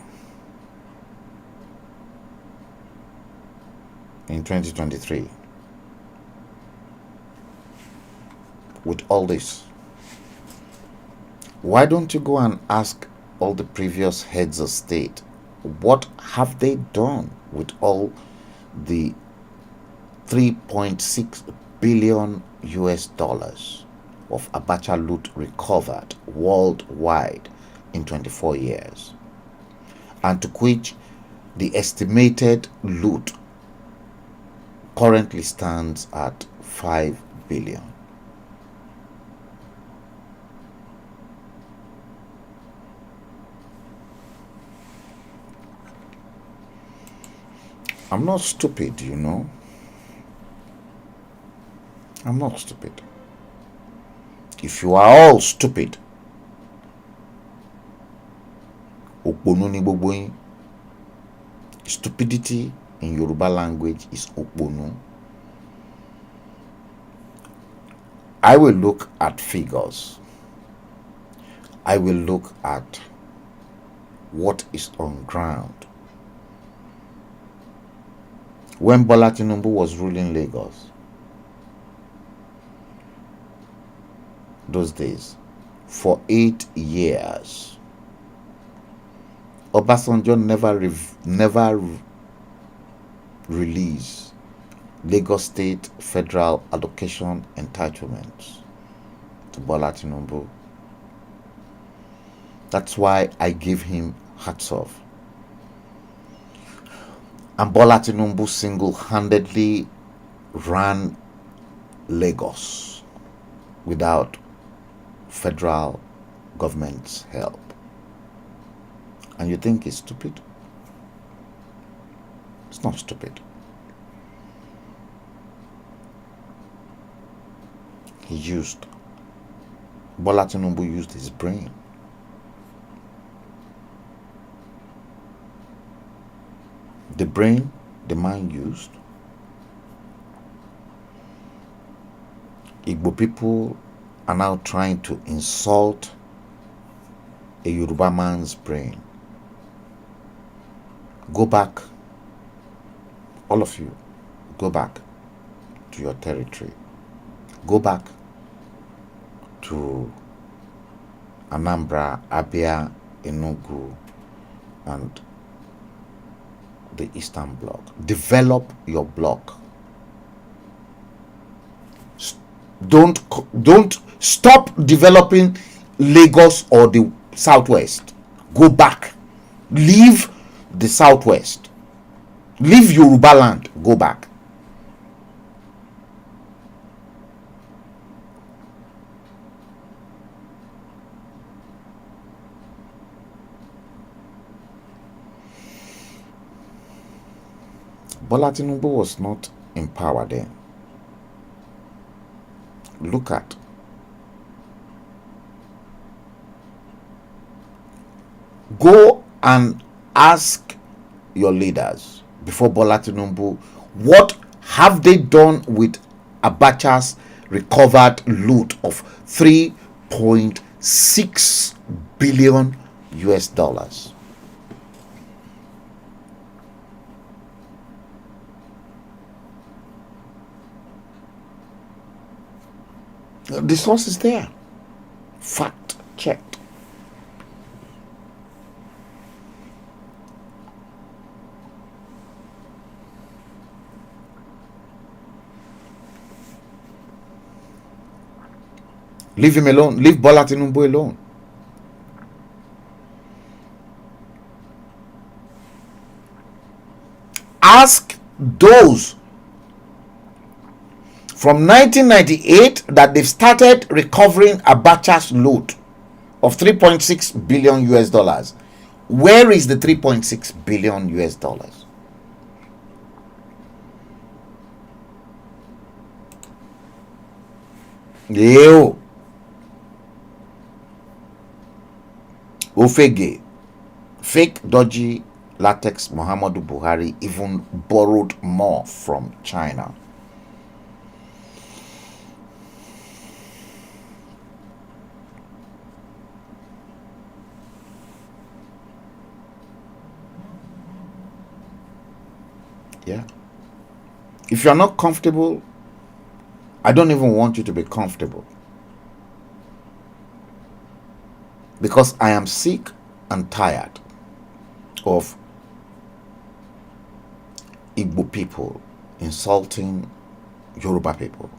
in 2023 with all this. Why don't you go and ask all the previous heads of state, what have they done with all the 3.6 billion US dollars of Abacha loot recovered worldwide in 24 years, and to which the estimated loot currently stands at 5 billion. I'm not stupid, you know. I'm not stupid. If you are all stupid, òpònú ni gbogbo yín. Stupidity in Yoruba language is òpònú. I will look at figures. I will look at what is on ground. When Bola Tinubu was ruling Lagos, those days, for 8 years, Obasanjo never released Lagos State federal allocation entitlements to Bola Tinubu. That's why I give him hats off. And Bola Tinubu single-handedly ran Lagos without federal government's help. And you think it's stupid? It's not stupid. Bola Tinubu used his brain. The brain the man used, Igbo people are now trying to insult a Yoruba man's brain. Go back, all of you, go back to your territory. Go back to Anambra, Abia, Enugu, and the Eastern Bloc. Develop your bloc. Don't stop developing Lagos or the Southwest. Go back. Leave the Southwest. Leave Yoruba land. Go back. Bola Tinubu was not in power then. Look at go and ask your leaders before Bola Tinubu, what have they done with Abacha's recovered loot of 3.6 billion US dollars? The source is there. Fact checked. Leave him alone. Leave Bola Tinubu alone. Ask those from 1998 that they've started recovering Abacha's loot of 3.6 billion US dollars. Where is the 3.6 billion US dollars? Yo. Ofege. Fake dodgy latex Muhammadu Buhari even borrowed more from China. Yeah. If you're not comfortable, I don't even want you to be comfortable. Because I am sick and tired of Igbo people insulting Yoruba people.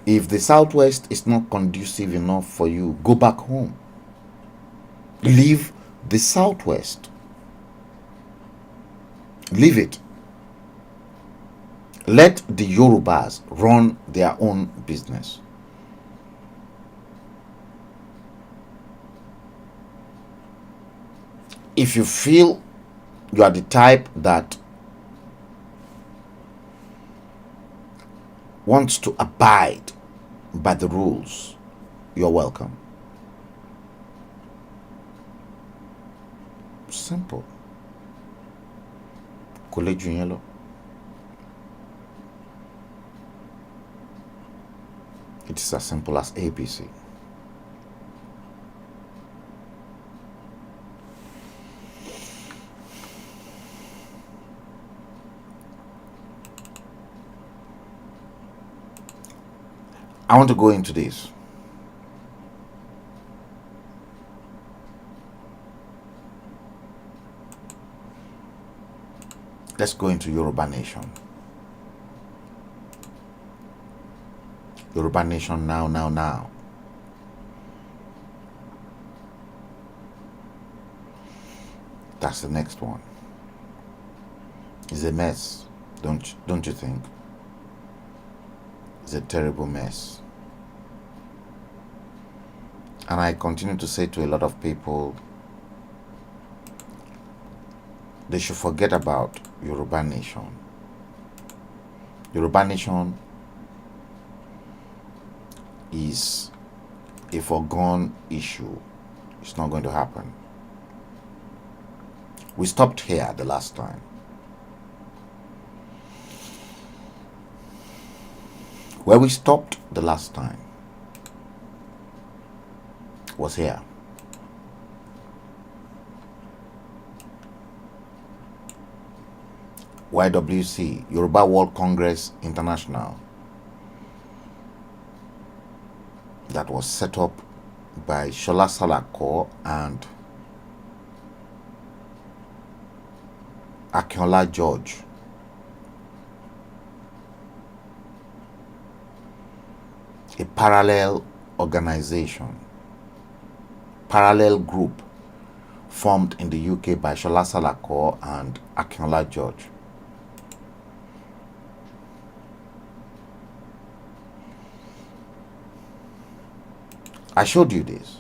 If the Southwest is not conducive enough for you, go back home. Leave the Southwest. Leave it. Let the Yorubas run their own business. If you feel you are the type that wants to abide by the rules, you're welcome. Simple. Kò lè jù yẹn lọ. It is as simple as ABC. I want to go into this. Let's go into Yoruba Nation. Yoruba Nation now. That's the next one. It's a mess, don't you think? It's a terrible mess. And I continue to say to a lot of people, they should forget about Yoruba Nation. Yoruba Nation is a foregone issue. It's not going to happen. We stopped here the last time. Where we stopped the last time was here. YWC, Yoruba World Congress International, that was set up by Shola Salako and Akinola George. A parallel organization, parallel group formed in the UK by Shola Salako and Akinola George. I showed you this.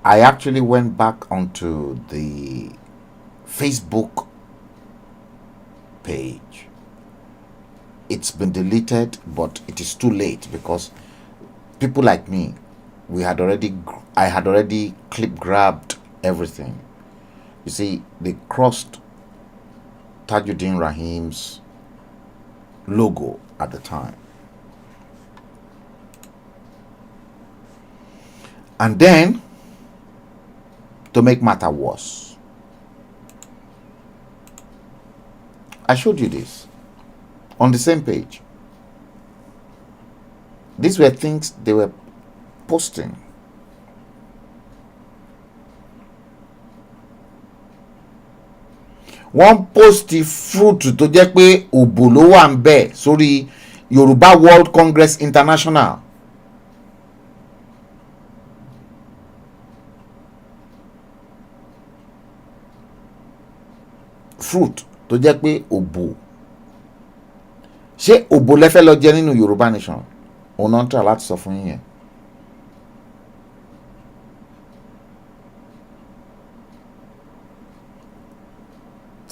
I actually went back onto the Facebook page. It's been deleted, but it is too late because people like me, I had already clip grabbed everything. You see, they crossed Tajuddin Rahim's logo at the time. And then, to make matter worse, I showed you this on the same page. These were things they were posting. One post the fruit tó jẹ́ pé òbò ló wà ń bẹ̀ sórí Yoruba World Congress International. Fruit tó jẹ́ pé òbò. Ṣé òbò lẹ fẹ́ lọ jẹ nínú Yoruba Nation? Òun náà ń tà láti sọ fún yín yẹn.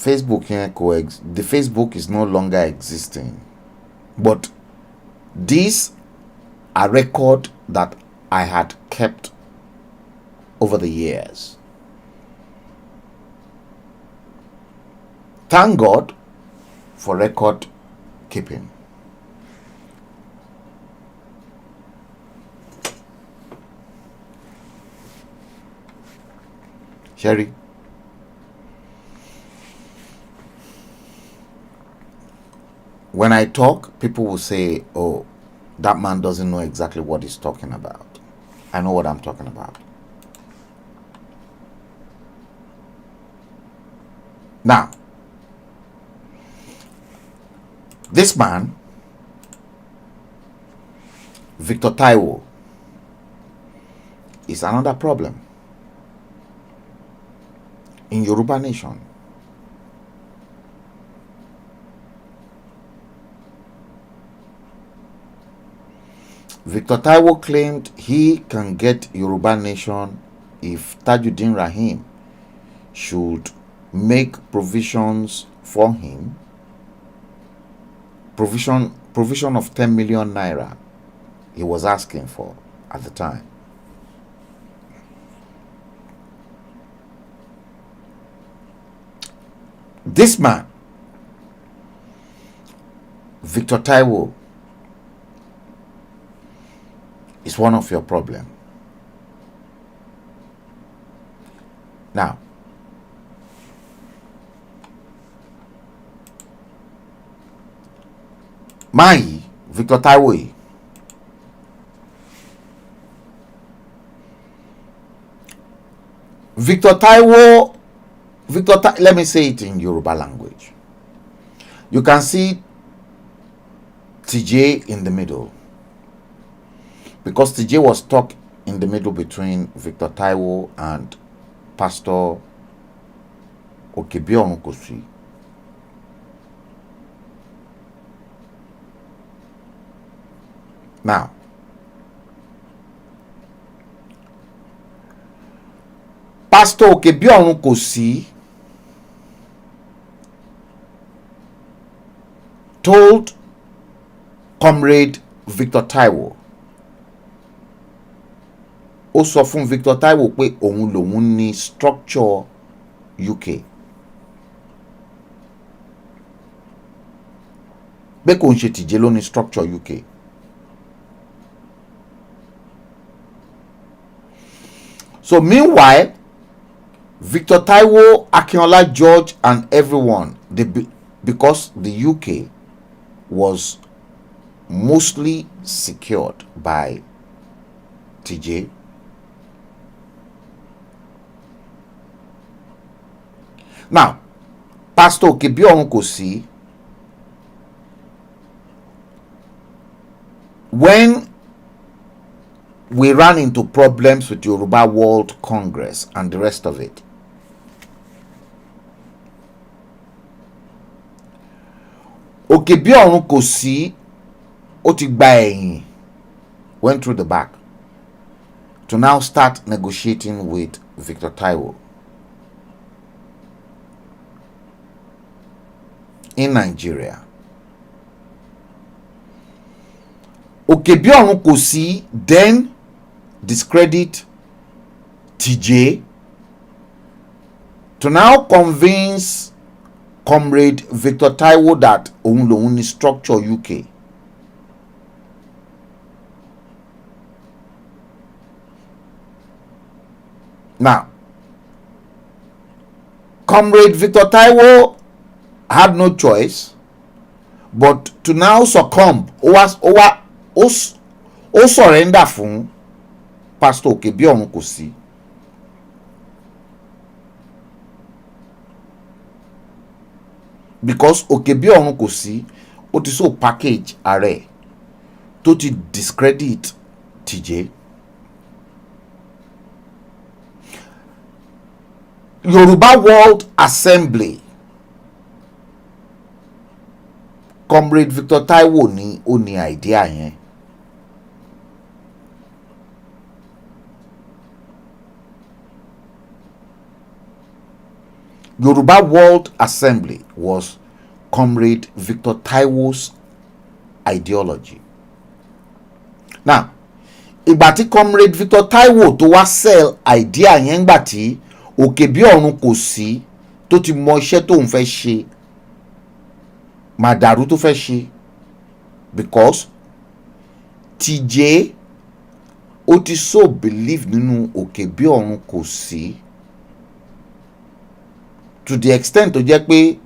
Facebook the Facebook is no longer existing, but these are record that I had kept over the years. Thank God for record keeping. Sherry, when I talk, people will say, oh, that man doesn't know exactly what he's talking about. I know what I'm talking about. Now, this man, Victor Taiwo, is another problem in Yoruba Nation. Victor Taiwo claimed he can get Yoruba nation if Tajuddin Rahim should make provisions for him, provision of 10 million naira he was asking for at the time. This man, Victor Taiwo, is one of your problem. Now, my Victor Taiwo, let me say it in Yoruba language. You can see TJ in the middle, because TJ was stuck in the middle between Victor Taiwo and Pastor Okebionukosi. Now, Pastor Okebionukosi told Comrade Victor Taiwo, ó sọ fún Victor Taiwo pé òun lòun ní structure UK, pé kò ń ṣe tìjẹ́ ló ní structure UK. So meanwhile, Victor Taiwo, Akinola George and everyone, because the UK was mostly secured by TJ, now Pastor Okebionukosi, when we ran into problems with Yoruba World Congress and the rest of it, Okebionukosi ó ti gba ẹ̀yìn, went through the back to now start negotiating with Victor Taiwo in Nigeria. Okebionukosi then discredit TJ to now convince Comrade Victor Taiwo that òun lòun ní structure UK. Now, Comrade Victor Taiwo had no choice but to now succumb, ó surrender fún Pastor Okebionukosi. Because Okebionukosi ó ti so package ààrẹ tó ti discredit TJ. Yoruba World Assembly, Comrade Victor Taiwo ní ó ní idea yẹn. Yoruba World Assembly was Comrade Victor Taiwo's ideology. Now, ìgbà tí Comrade Victor Taiwo tó wá sell idea yẹn gbà tí Okebionukosi tó ti mọ iṣẹ́ tó ń fẹ́ ṣe, màdàrú tó fẹ́ ṣe, because TJ ó ti so believe nínú Okebionukosi to the extent tó jẹ́ pé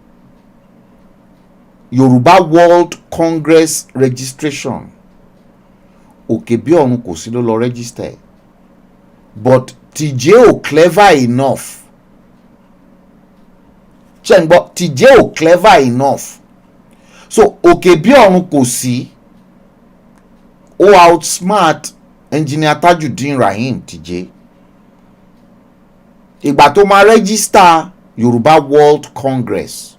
Yoruba World Congress registration Okebionukosi ló lọ register, but TJ ò clever enough. TJ ò clever enough. So Okebionukosi ó outsmart Engineer Tajuddin Rahim TJ. Ìgbà tó máa register Yoruba World Congress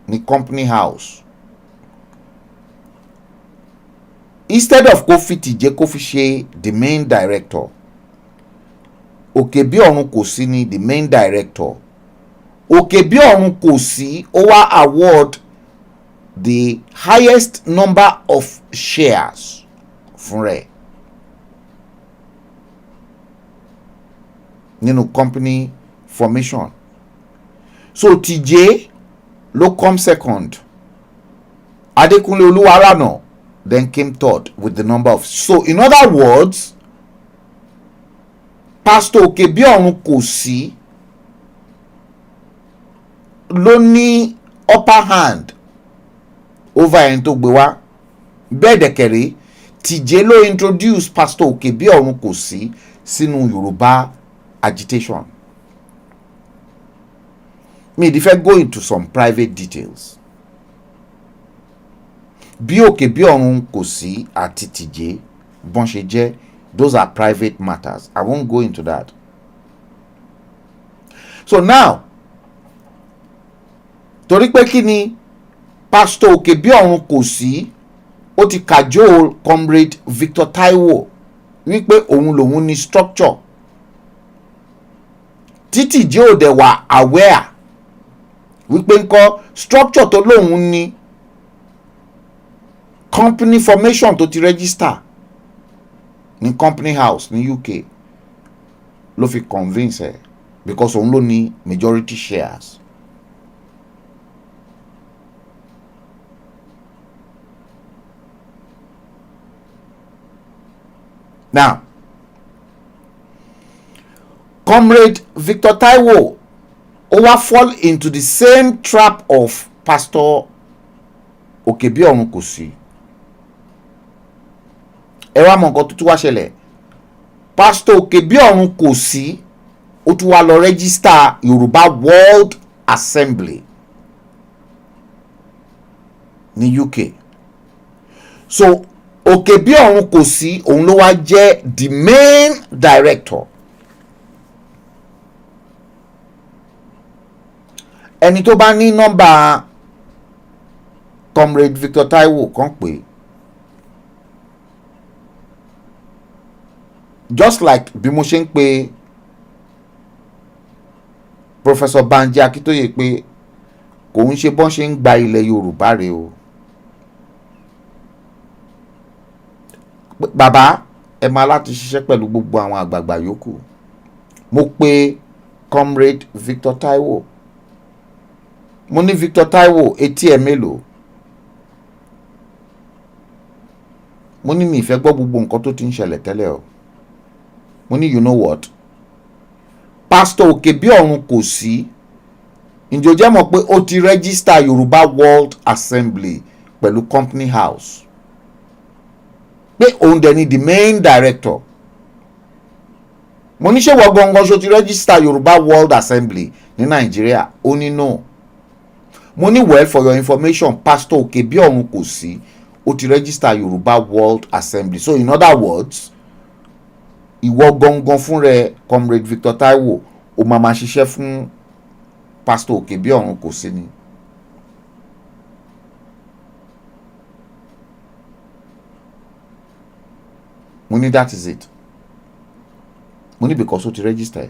ní Company House, instead of kó fi Tìjé kó fi ṣe the main director, Òkèbíọ̀run kò sí ní the main director, Òkèbíọ̀run kò sí ó wá award the highest number of shares fún rẹ̀ nínú company formation. So Tìjé ló come second, Adékúnlé Olúwarànà then came third with the number of. So in other words, Pastor Òkèbíọ̀run kò sí ló ní upper hand over ẹni tó gbé wá. Bẹ́ẹ̀ dẹ̀kẹ̀rẹ́ Tìjé ló introduce Pastor Òkèbíọ̀run kò sí sínú Yorùbá agitation. Me if I go into some private details, bí Òkèbíọ̀run kò sí àti Tìjé bọ́n ṣe jẹ́, those are private matters. I won't go into that. So now, torí pé kí ni Pastor Òkèbíọ̀run kò sí ó ti cajole Comrade Victor Taiwo wípé òun lòun ní structure tí Tìjé ò dẹ̀ wà aware wípé ńkọ́ structure tó lòun ní company formation tó ti register ní company house ní UK ló fi convince ẹ because òun ló ní majority shares. Now, Comrade Victor Taiwo ó wá fall into the same trap of Pastor Òkèbíọ̀run kò sí. Ẹ wá mọ nǹkan tó tún wá ṣẹlẹ̀. Pastor Òkèbíọ̀run kò sí ó tún wá lọ register Yorùbá World Assembly ní UK. So Òkèbíọ̀run kò sí òun ló wá jẹ́ the main director. Ẹni tó bá ní nọ́mbà Comrade Victor Taiwo kan pé, just like bí mo ṣe ń pe Professor Banji Akíntóyè pé kò ń ṣe bọ́n ṣe ń gba ilẹ̀ Yorùbá rẹ̀ o. Bàbá ẹ máa láti ṣiṣẹ́ pẹ̀lú gbogbo àwọn àgbààgbà yòókù. Mo pe Comrade Victor Taiwo, mo ní Victor Taiwo etí ẹ̀ mélòó? Mo ní mi ìfẹ́ gbọ́ gbogbo nǹkan tó ti ń ṣẹlẹ̀ tẹ́lẹ̀ o. Mo ní you know what, Pastor Òkèbíọ̀run kò sí ǹjẹ́ o jẹ́ mọ̀ pé ó ti register Yorùbá World Assembly pẹ̀lú company house pé òun dẹ̀ ni the main director. Mo ní ṣé wọ́n gangan ṣo ti register Yorùbá World Assembly ní Nàìjíríà? Ó ní no. Mo ní well, for your information, Pastor Òkèbíọ̀run kò sí ó ti register Yorùbá World Assembly. So in other words, ìwọ gangan fún rẹ Comrade Victor Taiwo ó máa ma ṣiṣẹ́ fún Pastor Òkèbíọ̀run kò sí ni. Mo ní that is it. Mo ní because ó ti register.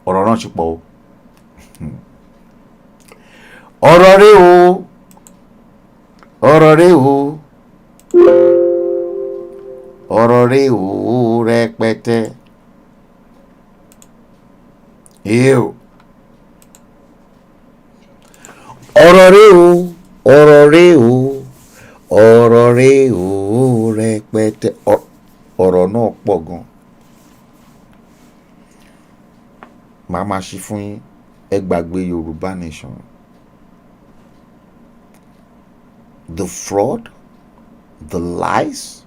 Ọ̀rọ̀ náà ti pọ̀ o. Ọ̀rọ̀ rẹ̀ o. Ọ̀rọ̀ rẹ̀ o. Ọ̀rọ̀ rẹ̀ o rẹpẹtẹ. Ew. Ọ̀rọ̀ rẹ̀ o. Ọ̀rọ̀ rẹ̀ o. Ọ̀rọ̀ rẹ̀ o rẹpẹtẹ. Ọ̀rọ̀ náà pọ̀ gan. Màá máa ṣí fún yín, ẹ gbàgbé Yorùbá Nation. The fraud, the lies,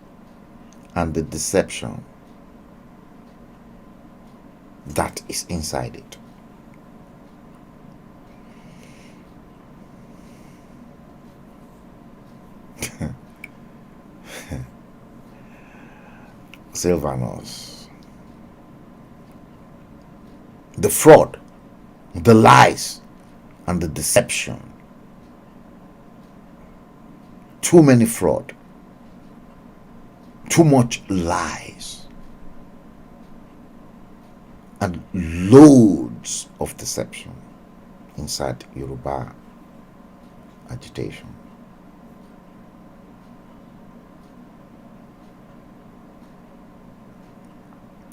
and the deception that is inside it. Sylvanus. the fraud, the lies, and the deception. Too many fraud, too much lies, and loads of deception inside Yoruba agitation.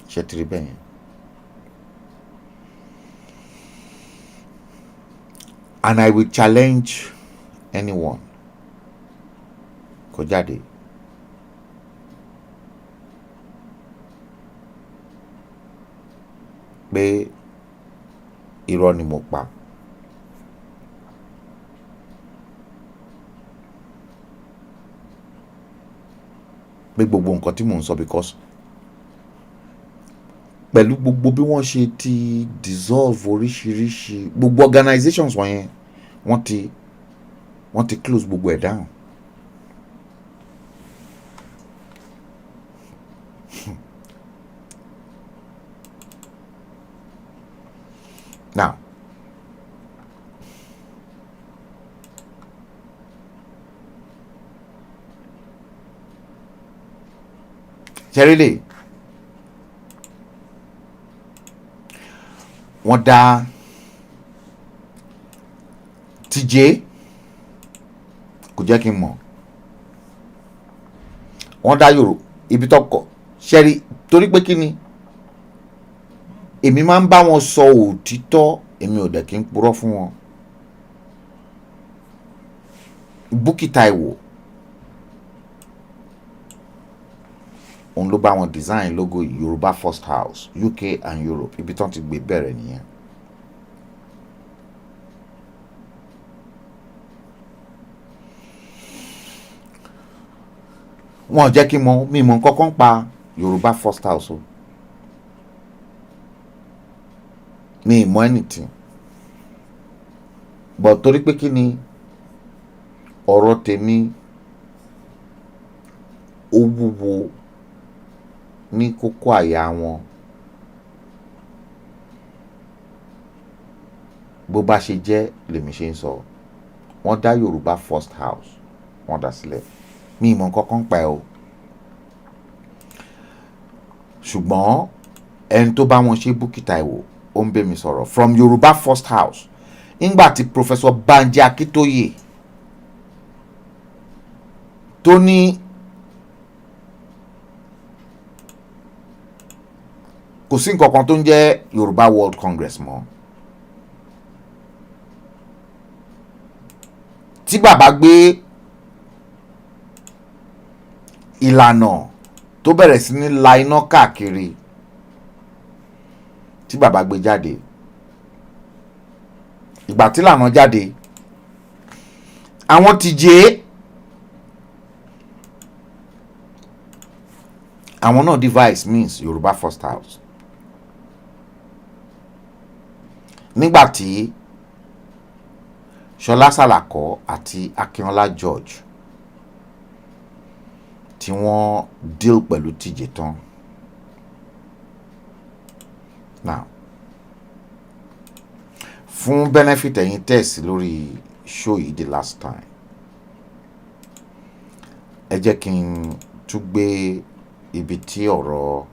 Shetribe. And I will challenge anyone. Kojade. Pé irọ́ ni mo pa. Pé gbogbo nǹkan tí mò ń sọ because pẹ̀lú gbogbo bí wọ́n ṣe ti dissolve oríṣiríṣi gbogbo organizations wọ̀nyẹn wọ́n ti close gbogbo ẹ̀ down. Now, Cherry, wọ́n dá TJ kò jẹ́ kí n mọ̀, wọ́n dá Yorùbá ibi tó kọ Cherry torí pé kí ni èmi máa ń bá wọn sọ òtítọ́, èmi ò dẹ̀ kí n purọ́ fún wọn. Bukky Taiwo òun ló bá wọn design logo Yoruba First House UK and Europe, ibi tán ti gbé bẹ̀rẹ̀ nìyẹn. Wọ́n jẹ́ kí mi mọ̀ nǹkankan pa Yoruba First House o. Mi mọ̀ anything. But torí pé kí ni ọ̀rọ̀ tèmi ó wúwo ní kókó àyà wọn. Bó bá ṣe jẹ́ lèmi ṣe ń sọ. Wọ́n dá Yoruba First House, wọ́n dá sílẹ̀. Mi mọ̀ nǹkankan pa ẹ̀ o. Ṣùgbọ́n ẹni tó bá wọn ṣe Bukky Taiwo ó ń bẹ mi sọ̀rọ̀ from Yoruba First House. Nígbà tí Professor Banji Akíntóyè tó ní kò sí nǹkan kan tó ń jẹ́ Yoruba World Congress mọ́. Tí bàbá gbé ìlànà tó bẹ̀rẹ̀ sí ní la iná káàkiri, tí bàbá gbé jáde, ìgbà tí ìlànà jáde, àwọn TJ àwọn náà device means Yoruba First House. Nígbàtí Ṣọlá Sàlàkọ́ àti Akínọlá George tí wọ́n deal pẹ̀lú TJ tán. Now, fún benefit ẹ̀yin tẹ̀sí lórí show yìí the last time, ẹ jẹ́ kí n tún gbé ibi tí ọ̀rọ̀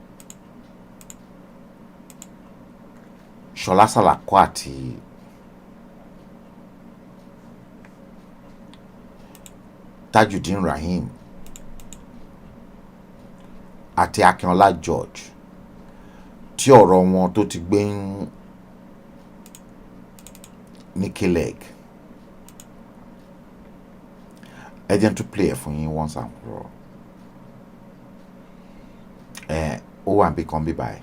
Ṣọlá Sàlàkọ́ àti Tajudeen Rahim àti Akínọlá George tí ọ̀rọ̀ wọn tó ti gbé ní K-leg. Ẹ jẹ́ n tún play ẹ̀ fún yín once and for all. Ó wà níbi kan bí báyìí.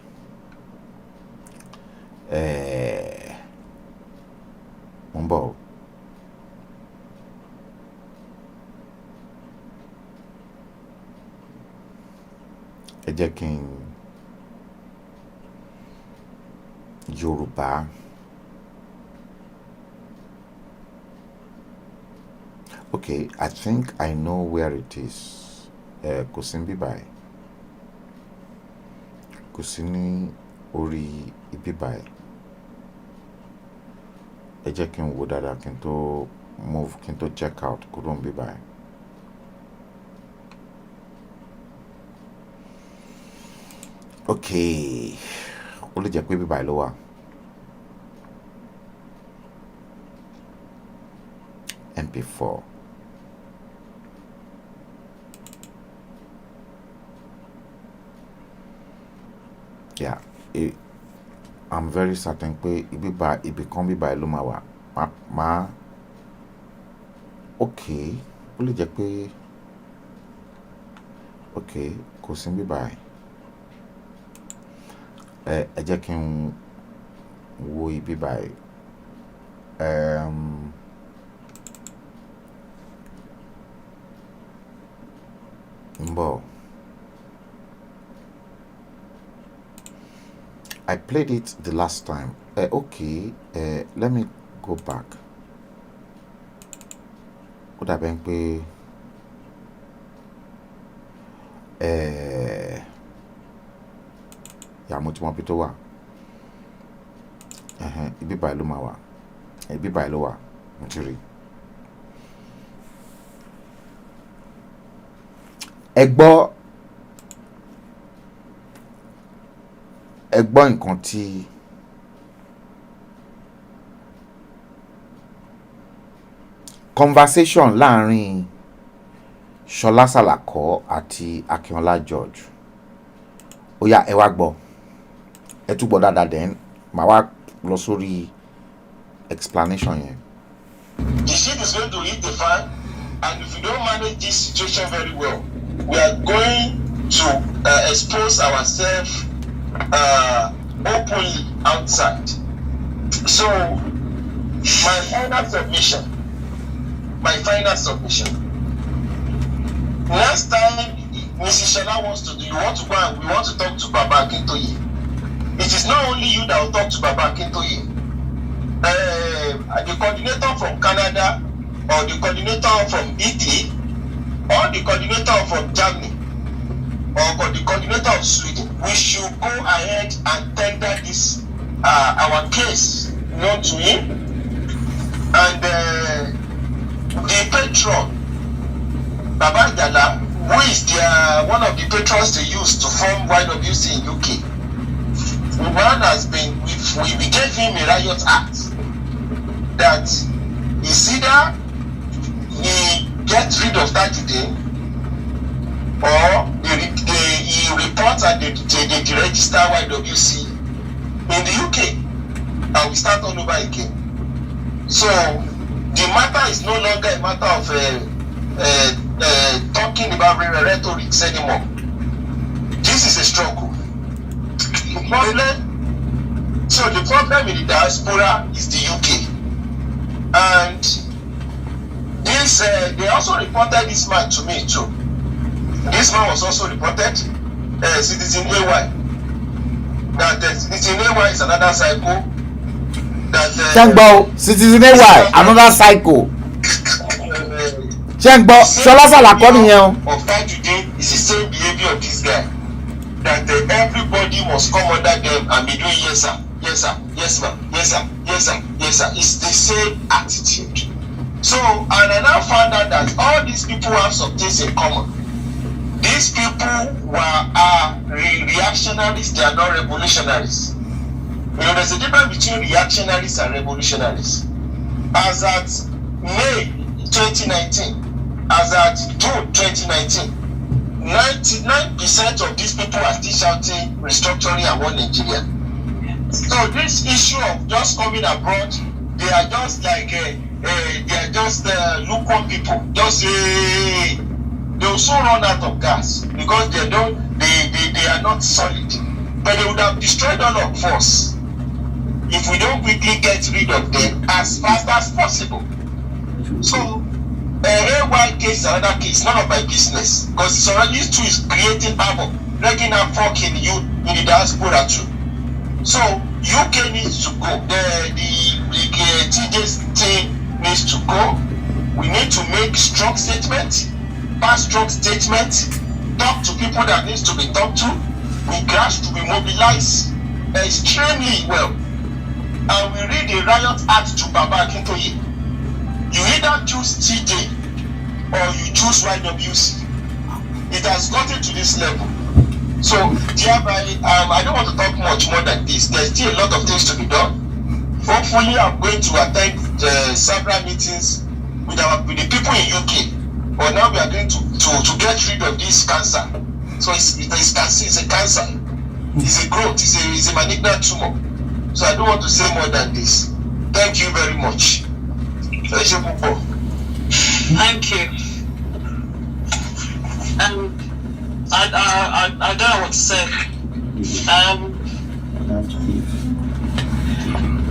Mo ń bọ̀ o. Ẹ jẹ́ kí n Yorùbá. Okay, I think I know where it is. Kò sí níbí báyìí. Kò sí ní orí ibi báyìí. ẹ jẹ́ kí n wo dáadáa kí n tó move kí n tó check out kúrò ń bí báyìí. Okay, ó lè jẹ́ pé bí báyìí ló wà. MP4. Yeah, I'm very certain pé ibi kan bí báyìí ló máa wà. Okay, ó lè jẹ́ pé okay kò sí bí báyìí. Ẹ jẹ́ kí n wo ibi báyìí. Mbo. I played it the last time. Okay, let me go back. Ó dàbí pé ya mo ti mọ bí tó wà. Ibi báyìí ló máa wà. Ibi báyìí ló wà. Mo ti rí. Ẹ gbọ́ nǹkan tí conversation láàrin Ṣọlá Sàlàkọ́ àti Akínọlá George. Ó yá ẹ wá gbọ́. Ẹ tún gbọ́ dáadáa then màá wá lọ sórí explanation yẹn. The shit is going to hit the fan, and if we don't manage this situation very well, we are going to expose ourselves openly outside. So, my final submission. Last time, Mrs. Shola wants to do, we want to talk to Baba Akintoye. It is not only you that will talk to Baba Akintoye. The coordinator from Canada, or the coordinator from Italy, or the coordinator from Germany, or the coordinator of Sweden, we should go ahead and tender this our case known to him, and the patron Baba Dala, who is one of the patrons they use to form YWC in UK. The man has been, we gave him a riot act that is either he gets rid of that today, or he reports and they deregister YWC in the UK, and we start all over again. So the matter is no longer a matter of talking about rhetorics anymore. This is a struggle. The problem in the diaspora is the UK, and this they also reported this man to me too. This man was also reported, Citizen AY. That Citizen AY is another psycho. Chengbo, Citizen AY, another psycho. Chengbo, Ṣọlá Sàlàkọ́ nìyẹn. Of time today is the same behavior of this guy. That everybody must come under them and be doing yes sir, yes sir, yes ma'am, yes sir, yes sir, yes sir. It's the same attitude. So, and I now found out that all these people have some things in common. These people are reactionaries, they are not revolutionaries. You know, there's a difference between reactionaries and revolutionaries. As at May 2019, as at June 2019, 99% of these people are still shouting restructuring and one Nigeria. So this issue of just coming abroad, they are just like they are just lukewarm people. Just they will soon run out of gas because they are not solid. But they would have destroyed all of us if we don't quickly get rid of them as fast as possible. So AY case is another case, none of my business, because it's already used to creating havoc, breaking and fucking you in the diaspora too. So UK needs to go. The TJ's team needs to go. We need to make strong statements, pass strong statements, talk to people that needs to be talked to. We have to be mobilized extremely well. and we read a riot act to Baba Akintoye, you either choose TJ or you choose YWC. It has gotten to this level. So thereby, I don't want to talk much more than this. There's still a lot of things to be done. Hopefully, I'm going to attend several meetings with the people in UK. But now we are going to get rid of this cancer. So it's cancer. It's a cancer. It's a growth. It's a malignant tumor. So I don't want to say more than this. Thank you very much. Thank you. I don't know what to say.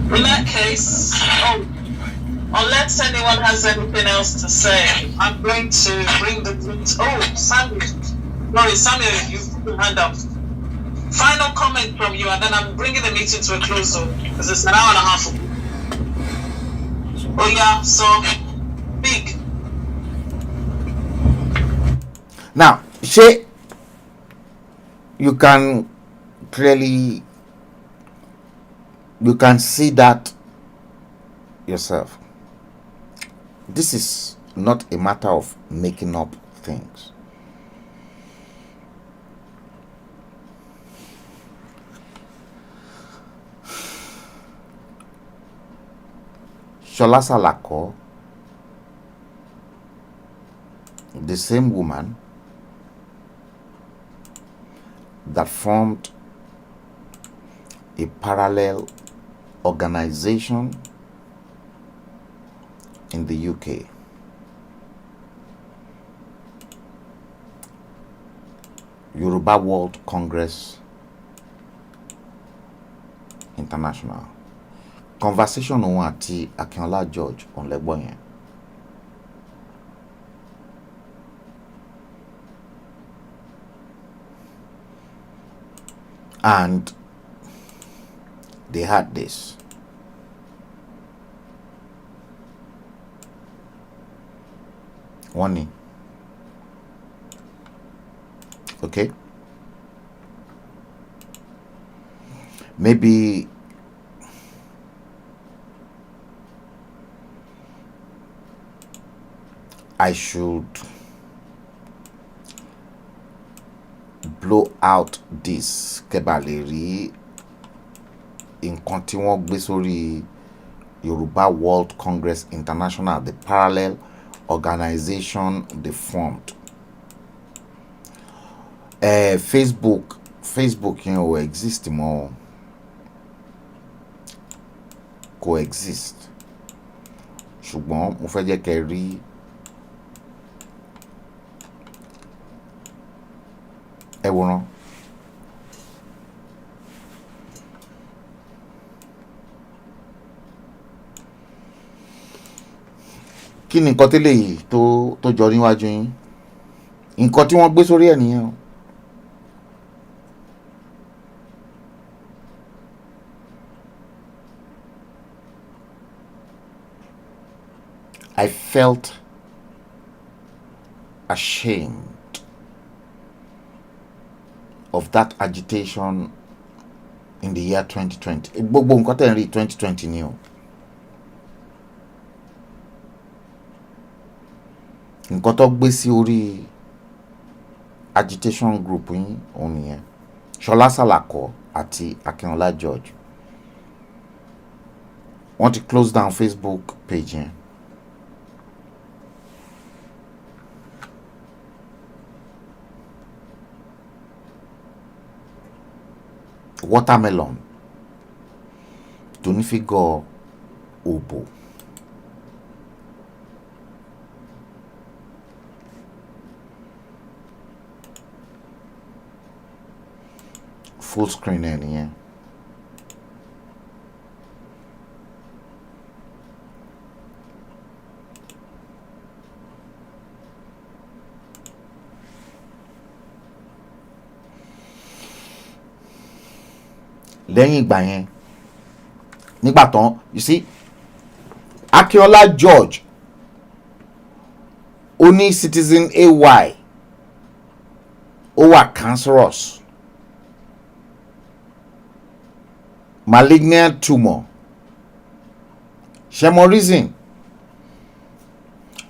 In that case, unless anyone has anything else to say, I'm going to bring the meeting. Oh, Samuel, you've put your hand up. Final comment from you, and then I'm bringing the meeting to a close because it's an hour and a half. Oh yeah, so big. Now, Shay, you can clearly, you can see that yourself. This is not a matter of making up things. Shola Salako, the same woman that formed a parallel organization in the UK, Yoruba World Congress International. Conversation òun àti Akinola George on lẹ́gbọ́n yẹn. And they had this. Warning. Okay? Maybe I should blow out this kebaleri in tí wọ́n gbé sórí Yoruba World Congress International, the parallel organization they formed. Facebook yẹn ò exist mọ́, coexist. Ṣùgbọ́n mo fẹ́ jẹ́ kẹ́ rí ẹ̀wòrán. Kí ni nǹkan tẹ́lẹ̀ yìí tó jọ níwájú yín? Nǹkan tí wọ́n gbé sórí ẹ̀ nìyẹn o. I felt ashamed of that agitation in the year 2020. Gbogbo nǹkan tẹ́ ń rí 2020 ni o. Nǹkan tó gbé sí orí agitation group yín òun nìyẹn. Shola Salako àti Akinola George. Want to close down Facebook page yẹn. Watermelon tó ní fígọ̀ òbò. Full screen ẹ̀ nìyẹn. Lẹ́yìn ìgbà yẹn, nígbà tán, you see, Akinola George ó ní Citizen AY ó wà cancerous, malignant tumor Shemo reason.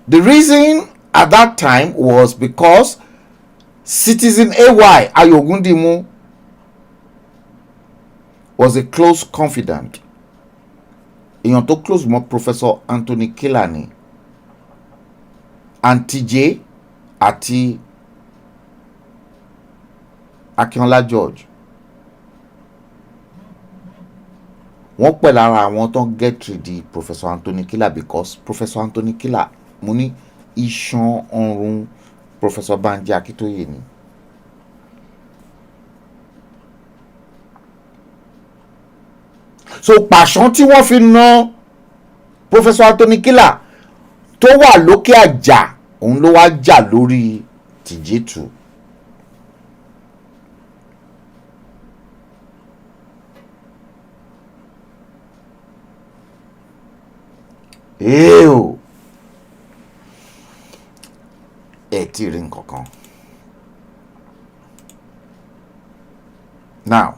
The reason at that time was because Citizen AY Ayogundimu was a close confidant. Èèyàn tó close mọ́ Professor Anthony Kilani and TJ àti Akínọlá George. Wọ́n pẹ̀ lára àwọn tó ń get rid di Professor Anthony Killer because Professor Anthony Killer mo ní iṣan ọrùn Professor Banji Akíntóyè ni. So pàṣán tí wọ́n fi ná Professor Anthony Killer tó wà lókè àjà òun ló wá jà lórí tìjẹ́tù. Ew. Ti rí nǹkankan. Now,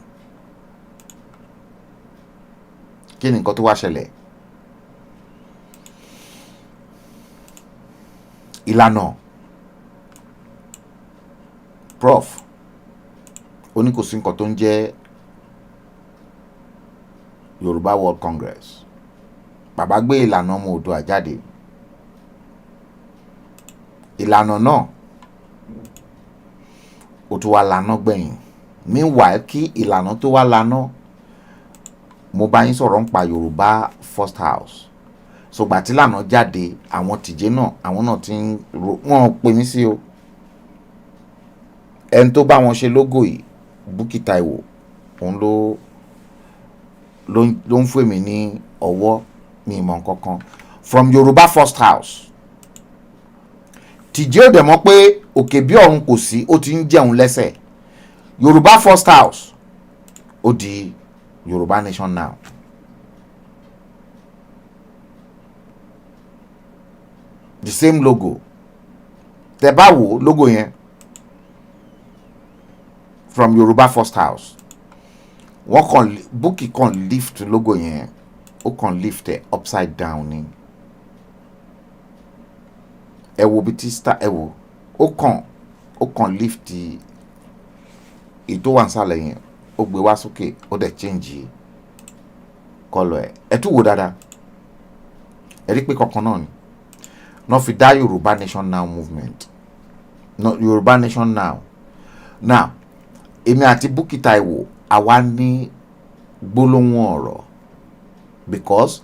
kí ni nǹkan tó wá ṣẹlẹ̀? Ìlànà Prof ó ní kò sí nǹkan tó ń jẹ́ Yoruba World Congress. Bàbá gbé ìlànà ọmọ Oòduà jáde. Ìlànà náà ó tún wá lànà gbẹ̀yìn. Meanwhile kí ìlànà tó wá lànà, mo bá yín sọ̀rọ̀ nípa Yorùbá First House. So gbà tí lànà jáde, àwọn tìjẹ́ náà àwọn náà ti ń wọ́n pè mí sí o. Ẹni tó bá wọn ṣe logo yìí Bukky Taiwo òun ló ń fún èmi ní ọwọ́ mi ìmọ̀ kankan from Yorùbá First House. Tìjẹ́ ò dẹ̀ mọ̀ pé òkè bí ọ̀run kò sí, ó ti ń jẹun lẹ́sẹ̀. Yorùbá First House ó di Yorùbá Nation now. The same logo. Tẹ́ bá wò logo yẹn from Yorùbá First House. Wọ́n kàn Bukky kàn lift logo yẹn, ó kàn lift ẹ̀ upside down ni. Ẹ wo bí tí star ẹ wo ó kàn lift ètò wà nsàlẹ̀ yẹn, ó gbé wá sókè, ó dẹ̀ change color ẹ̀. Ẹ tún wò dáadáa. Ẹ rí pé kankan náà ni. Náà fi dá Yorùbá Nation Now movement. No, Yorùbá Nation Now. Now, èmi àti Bukky Taiwo àwa ní gbólóhùn ọ̀rọ̀ because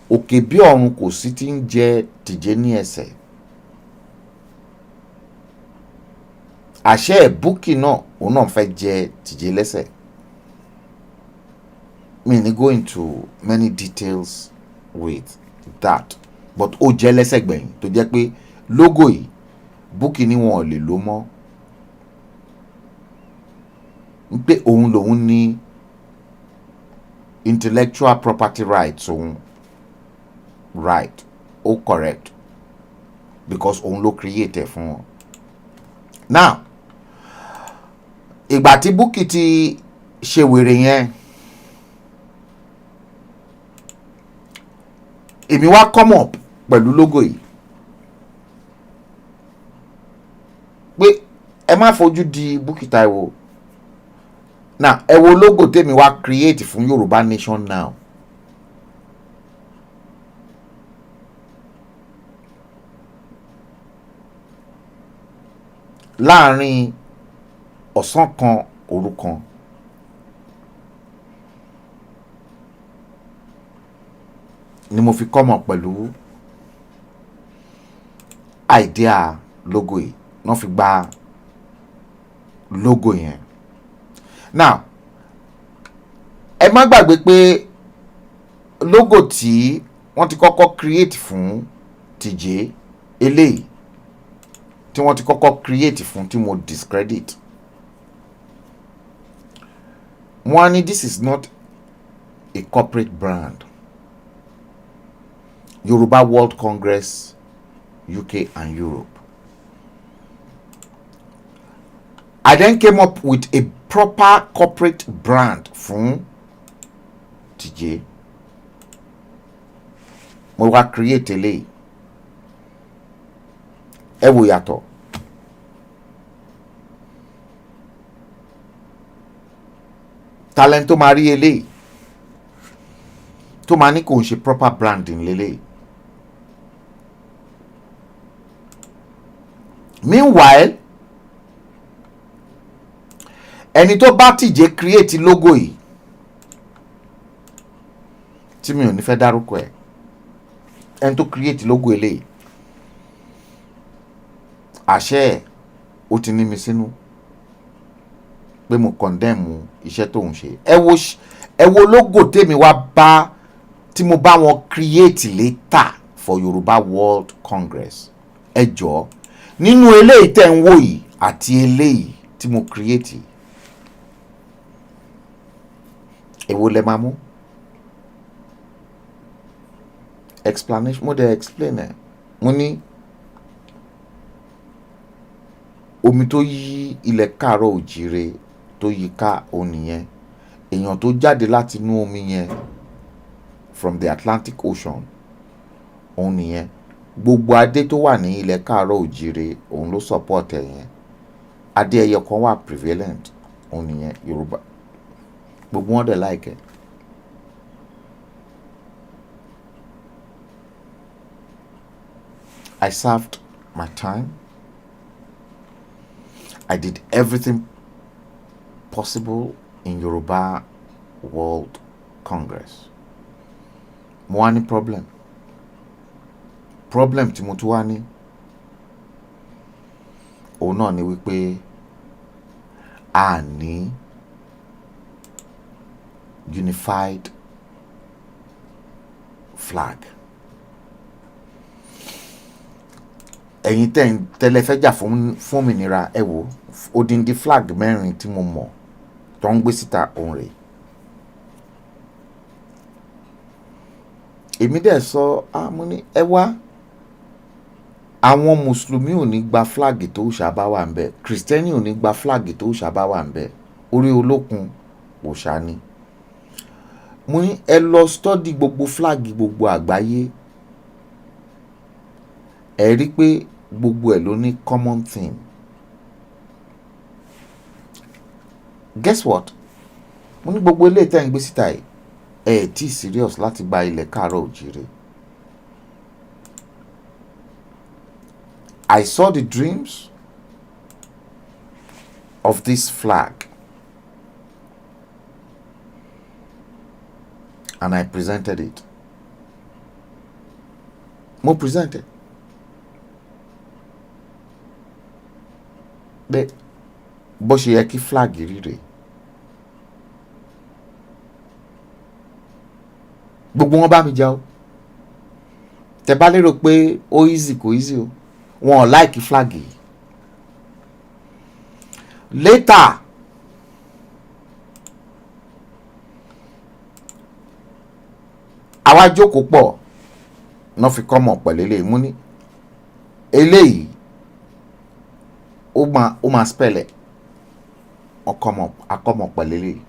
òkè bí ọ̀run kò sí tí ń jẹ tìjẹ́ ní ẹsẹ̀. Àṣẹ Bukky náà òun náà fẹ́ jẹ tìjẹ́ lẹ́sẹ̀. Mi ní go into many details with that, but ó jẹ́ lẹ́sẹ̀ gbẹ̀yìn tó jẹ́ pé logo yìí Bukky ni wọn ò lè lò mọ́. Pé òun lòun ní intellectual property rights òun right ó correct because òun ló create ẹ̀ fún wọn. Now ìgbà tí Bukky ti ṣe wèrè yẹn, èmi wá come up pẹ̀lú logo yìí pé ẹ má fojú di Bukky Taiwo. Now ẹ wo logo tèmi wá create fún Yorùbá Nation Now. Láàárín ọ̀sán kan òru kan ni mo fi come up pẹ̀lú idea logo yìí, náà fi gba logo yẹn. Now ẹ má gbàgbé pé logo tí wọ́n ti kọ́kọ́ create fún tìjẹ́ eléyìí tí wọ́n ti kọ́kọ́ create fún tí mo discredit. Wọ́n ní this is not a corporate brand. Yoruba World Congress, UK and Europe. I then came up with a proper corporate brand fún TJ. mo wá create eléyìí ẹ wò yàtọ̀. Talent tó máa rí eléyìí tó máa ní kò ń ṣe proper branding lélẹ́yìí. Meanwhile ẹni tó bá tìjẹ́ create logo yìí tí mi ò ní fẹ́ dárúkọ ẹ̀, ẹni tó create logo eléyìí àṣẹ ẹ̀ ó ti ní mi sínú pé mo condemn iṣẹ́ tó ń ṣe. Ẹ wo logo tèmi wá bá tí mo bá wọn create later for Yoruba World Congress. Ẹ jọ̀ọ́ nínú eléyìí tẹ́ ń wò yìí àti eléyìí tí mo create yìí, èwo lẹ máa mú? Explanation mo dẹ̀ explain ẹ̀. Mo ní omi tó yí ilẹ̀ káàárọ̀ òjìire tó yí ká òun nìyẹn. Èèyàn tó jáde láti inú omi yẹn from the Atlantic Ocean òun nìyẹn. Gbogbo adé tó wà ní ilẹ̀ káàárọ̀ òjìire òun ló support ẹ̀ yẹn. Adé ẹyẹ kan wà prevalent òun nìyẹn Yorùbá. Gbogbo wọn dẹ̀ like ẹ̀. I served my time. I did everything possible in Yoruba World Congress. Mo wá ní problem. Problem tí mo tún wá ní òun náà ni wípé a ní unified flag. Ẹ̀yin tẹ́lẹ̀ fẹ́ jà fún òmìnira ẹ wò odindi flag mẹ́rin tí mo mọ̀ tó ń gbé síta òun rèé. Èmi dẹ̀ sọ mo ní ẹ wá àwọn mùsùlùmí ò ní gba flag tó ṣàbá wà ń bẹ, kìrìsìtẹ́nì ò ní gba flag tó ṣàbá wà ń bẹ, orí olókun òṣà ni. Mo ní ẹ lọ study gbogbo flag gbogbo àgbáyé ẹ rí pé gbogbo ẹ̀ ló ní common theme. Guess what? Mo ní gbogbo ilé tẹ́ ń gbé síta yìí ẹ tí serious láti gba ilẹ̀ káàárọ̀ òjìire. I saw the dreams of this flag and I presented it. Mo presented. Bẹ́ẹ̀ bó ṣe yẹ kí flag rí rèé. Gbogbo wọn bá mi jà o. Tẹ́ bá lérò pé ó easy kò easy o. Wọn ò like flag yìí. Later àwa jókòó pọ̀ náà fi kọ́mọ̀ pẹ̀lú eléyìí. Mú ní eléyìí ó máa spell ẹ̀ akọ́mọ̀ pẹ̀lú eléyìí.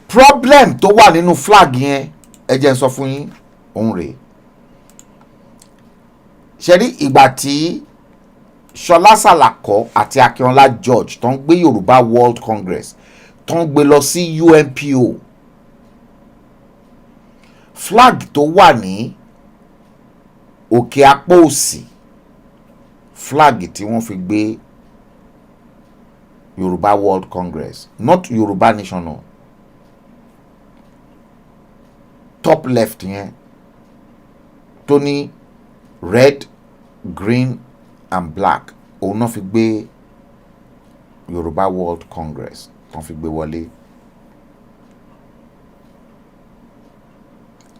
Problem tó wà nínú flag yẹn ẹ jẹ́ n sọ fún yín òun rèé. Ṣé rí ìgbà tí Ṣọlá Sàlàkọ́ àti Akínọlá George tó ń gbé Yorùbá World Congress tó ń gbé lọ sí UNPO, flag tó wà ní òkè apá òsì flag tí wọ́n fi gbé Yorùbá World Congress, not Yorùbá National, top left yẹn tó ní red, green and black òun náà fi gbé Yorùbá World Congress tó fi gbé wọlé.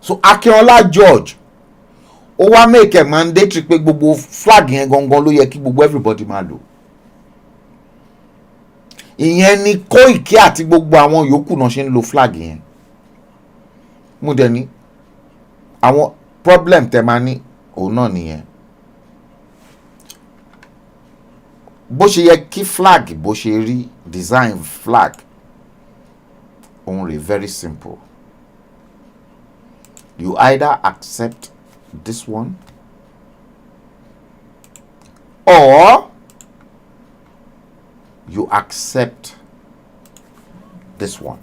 So Akínọlá George ó wá make a mandatory pé gbogbo flag yẹn gangan ló yẹ kí gbogbo everybody máa lò. Ìyẹn ni Kóìkí àti gbogbo àwọn yòókù náà ṣe ń lo flag yẹn. Mo dẹ̀ ní àwọn problem tẹ́ máa ní òun náà nìyẹn. Bó ṣe yẹ kí flag bó ṣe rí design flag òun rè very simple. You either accept this one or you accept this one.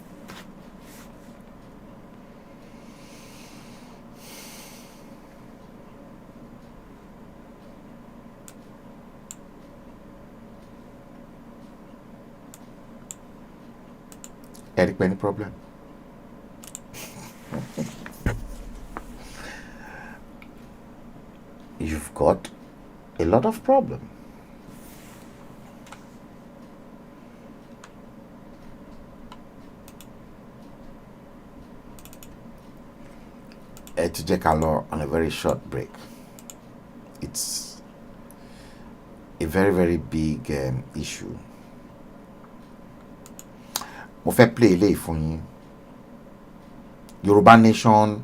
Eric, any problem? You've got a lot of problem. To take a law on a very short break. It's a very, very big issue. Mo fẹ́ play eléyìí fún yín. Yoruba Nation,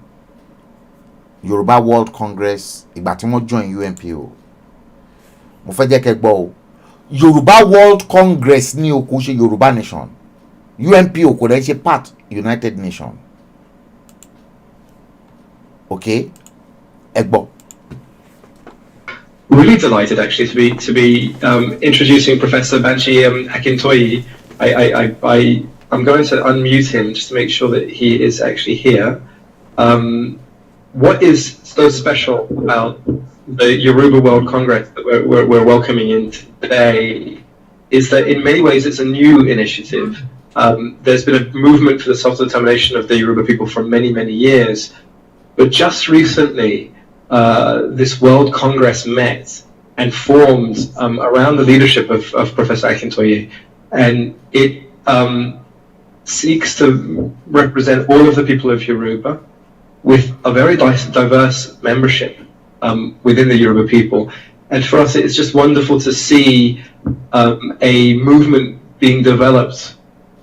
Yoruba World Congress, ìgbà tí wọ́n join UNPO. Mo fẹ́ jẹ́ kẹ́ gbọ́ o. Yoruba World Congress ní o kò ṣe Yoruba Nation. UNPO kò dẹ̀ ṣe part United Nation. Okay? Ẹ gbọ́. Really delighted actually to be introducing Professor Banji Akintoye. I'm going to unmute him just to make sure that he is actually here. What is so special about the Yoruba World Congress that we're welcoming in today is that in many ways it's a new initiative. There's been a movement for the self-determination of the Yoruba people for many, many years. But just recently, this World Congress met and formed around the leadership of Professor Akintoye. And it seeks to represent all of the people of Yoruba with a very diverse membership within the Yoruba people. And for us, it's just wonderful to see a movement being developed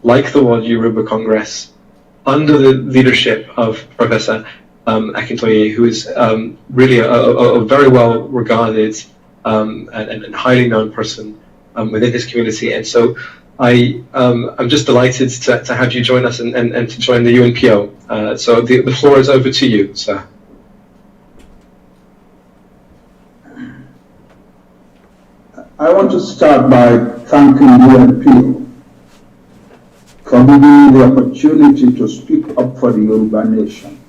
like the World Yoruba Congress under the leadership of Professor Akintoye, who is really a very well regarded and highly known person within his community. And so I'm just delighted to have you join us and to join the UNPO. So the floor is over to you, sir. I want to start by thanking UNPO for giving me the opportunity to speak up for the Yoruba nation.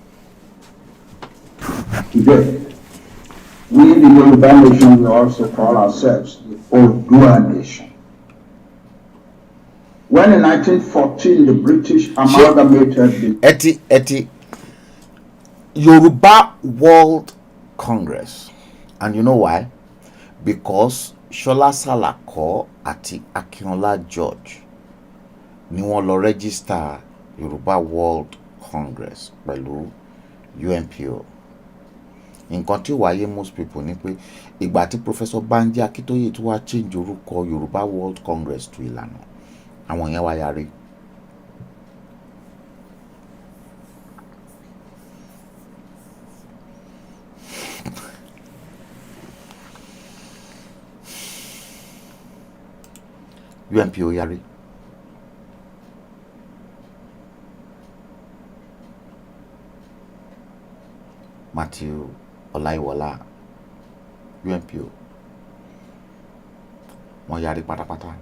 Today, we the Yoruba nation will also call ourselves the Odua nation. When in 1914 the British amalgamated the Yoruba World Congress, and you know why? Because Shola Salako àti Akinola George ni wọ́n lọ register Yoruba World Congress pẹ̀lú UNPO. Nǹkan tí ó wáyé most people ni pé ìgbà tí Professor Banji Akintoye tí wá change orúkọ Yoruba World Congress to ìlànà àwọn yẹn wá yarí. UNPO yarí. Matthew Olaiwola UNPO wọ́n yarí pátápátá.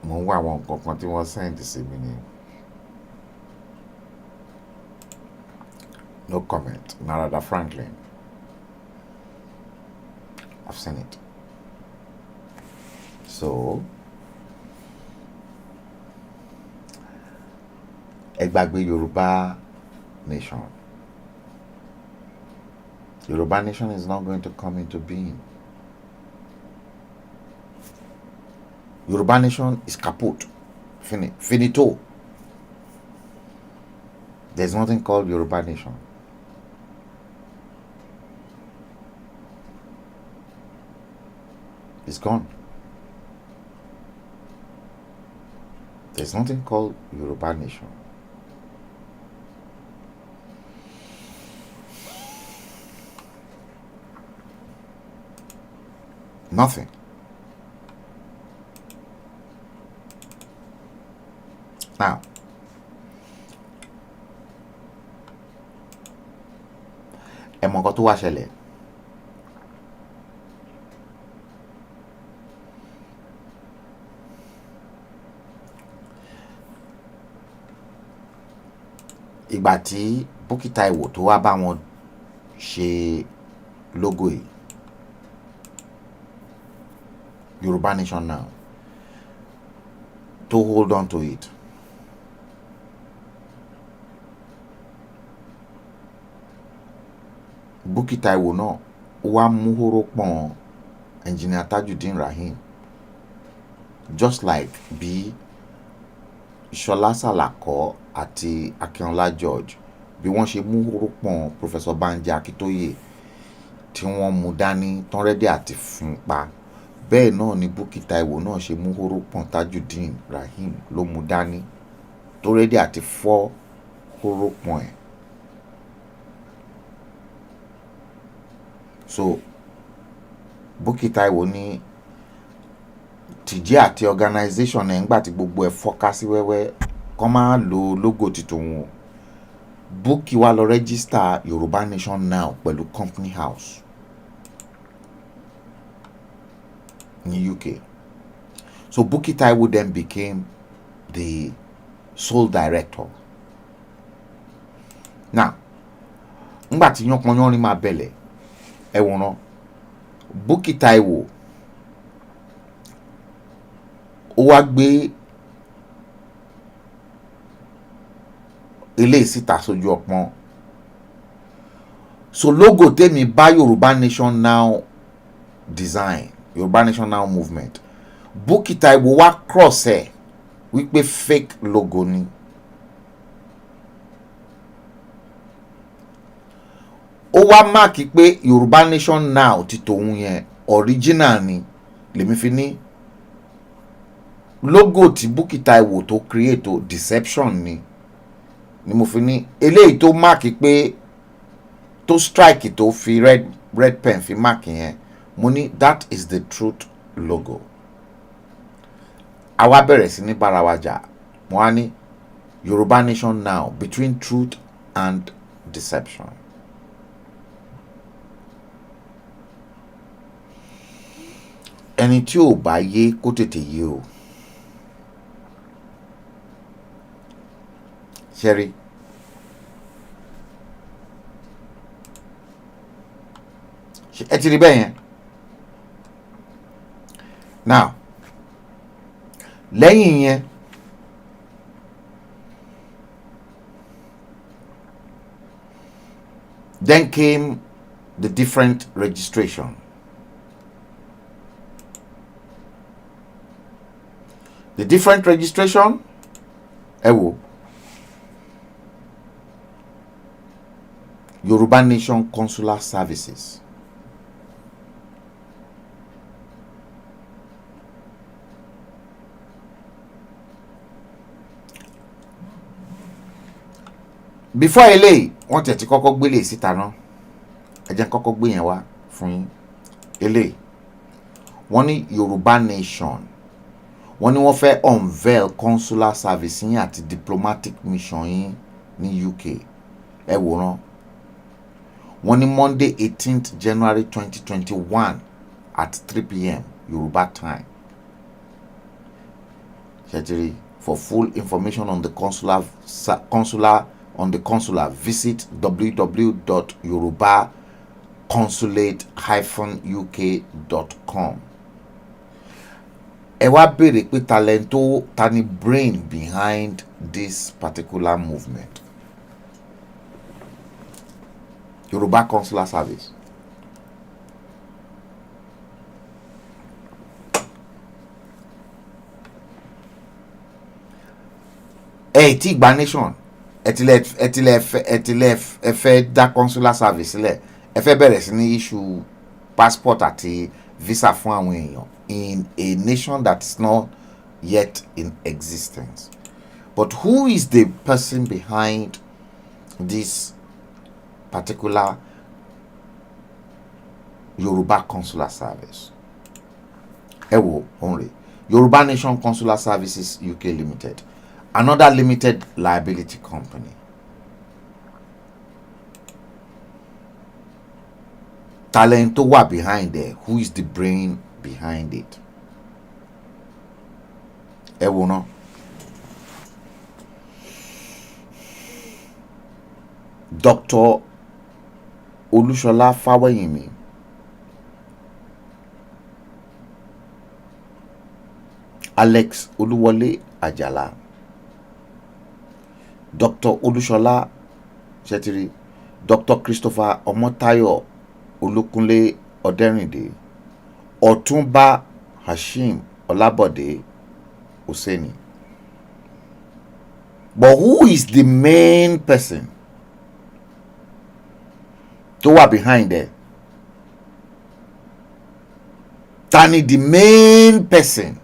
Mo ń wá àwọn nǹkan kan tí wọ́n send sí mi ni. No comment. Narada Franklin. I've seen it. So, ẹ gbàgbé Yoruba Nation. Yoruba Nation is not going to come into being. Yoruba Nation is kaput. Finito. There's nothing called Yoruba Nation. is gone. There's nothing called Yoruba nation. Nothing. Now, ẹ mọ̀ nǹkan tó wá ṣẹlẹ̀. Ìgbà tí Bukky Taiwo tó wá bá wọn ṣe logo yìí, Yoruba Nation Now, to hold on to it. Bukky Taiwo náà wá mú hóró pọ̀n Engineer Tajudeen Rahim, just like bí Ṣọlá Sàlàkọ́ àti Akínọlá George bí wọ́n ṣe mú hóró pọ̀n Professor Banji Akintoye tí wọ́n mú dání tán rẹ́dí àti fún pa. Bẹ́ẹ̀ náà ni Bukky Taiwo náà ṣe mú hóró pọ̀n Tajudeen Rahim ló mú dání tó rẹ́dí àti fọ́ hóró pọ̀n ẹ̀. So Bukky Taiwo ní tìjẹ́ àti organization ẹ̀ ńgbà tí gbogbo ẹ̀ fọ́ká sí wẹ́wẹ́ kọ́ máa lo logo titun wọn. Bukky wá lọ register Yoruba Nation Now pẹ̀lú Company House ní UK. So Bukky Taiwo then became the sole director. Now, ńgbà tí yánpọnyánrin máa bẹ̀lẹ̀, ẹ wòran, Bukky Taiwo ó wá gbé eléyìí síta sójú ọpọ́n. So logo tèmi bá Yoruba Nation Now design, Yoruba Nation Now movement, Bukky Taiwo wá cross ẹ̀ wípé fake logo ni. Ó wá máàkì pé Yoruba Nation Now ti tòun yẹn original ni. Lèmi fi ní logo tí Bukky Taiwo tó create o deception ni mo fi ní eléyìí tó máàkì pé tó strike tó fi red pen fi máàkì yẹn, mo ní that is the truth logo. Àwa bẹ̀rẹ̀ sí ní bára wa jà. Mo wá ní Yoruba Nation Now between truth and deception. Ẹni tí ò bá yé kó tètè yé o. Ṣẹ́rí, ẹ ti rí bẹ́ẹ̀ yẹn. Now, lẹ́yìn yẹn, then came the different registration. The different registration, ẹ wò, Yoruba Nation Consular Services. Before eléyìí, wọ́n tẹ̀ ti kọ́kọ́ gbélé síta náà. Ẹ jẹ́ n kọ́kọ́ gbé yẹn wá fún yín. Eléyìí, wọ́n ní Yoruba Nation. Wọ́n ní wọ́n fẹ́ unveil consular service yín àti diplomatic mission yín ní UK. Ẹ wòran. Wọ́n ní Monday 18th January 2021 at 3 p.m. Yoruba time. Ṣẹ́tìrì, for full information on the consular visit www.yorubaconsulate-uk.com. Ẹ wá béèrè pé talento tani brain behind this particular movement. Yoruba Consular Service. Tí gba nation, ẹ fẹ́ dá consular service sílẹ̀, ẹ fẹ́ bẹ̀rẹ̀ sí ní issue passport àti visa fún àwọn èèyàn in a nation that's not yet in existence. But who is the person behind this particular Yoruba consular service? Ewo only. Yoruba Nation Consular Services UK Limited, another limited liability company. Talent to what behind there? Who is the brain behind it? Ewo no. Dr. Olushola Faweyimi, Alex Oluwole Ajala, Dr. Olushola Shetiri, Dr. Christopher Omotayo Olukunle Oderinde, Otumba Hashim Olabode Oseni. But who is the main person to what behind there? Tani, the main person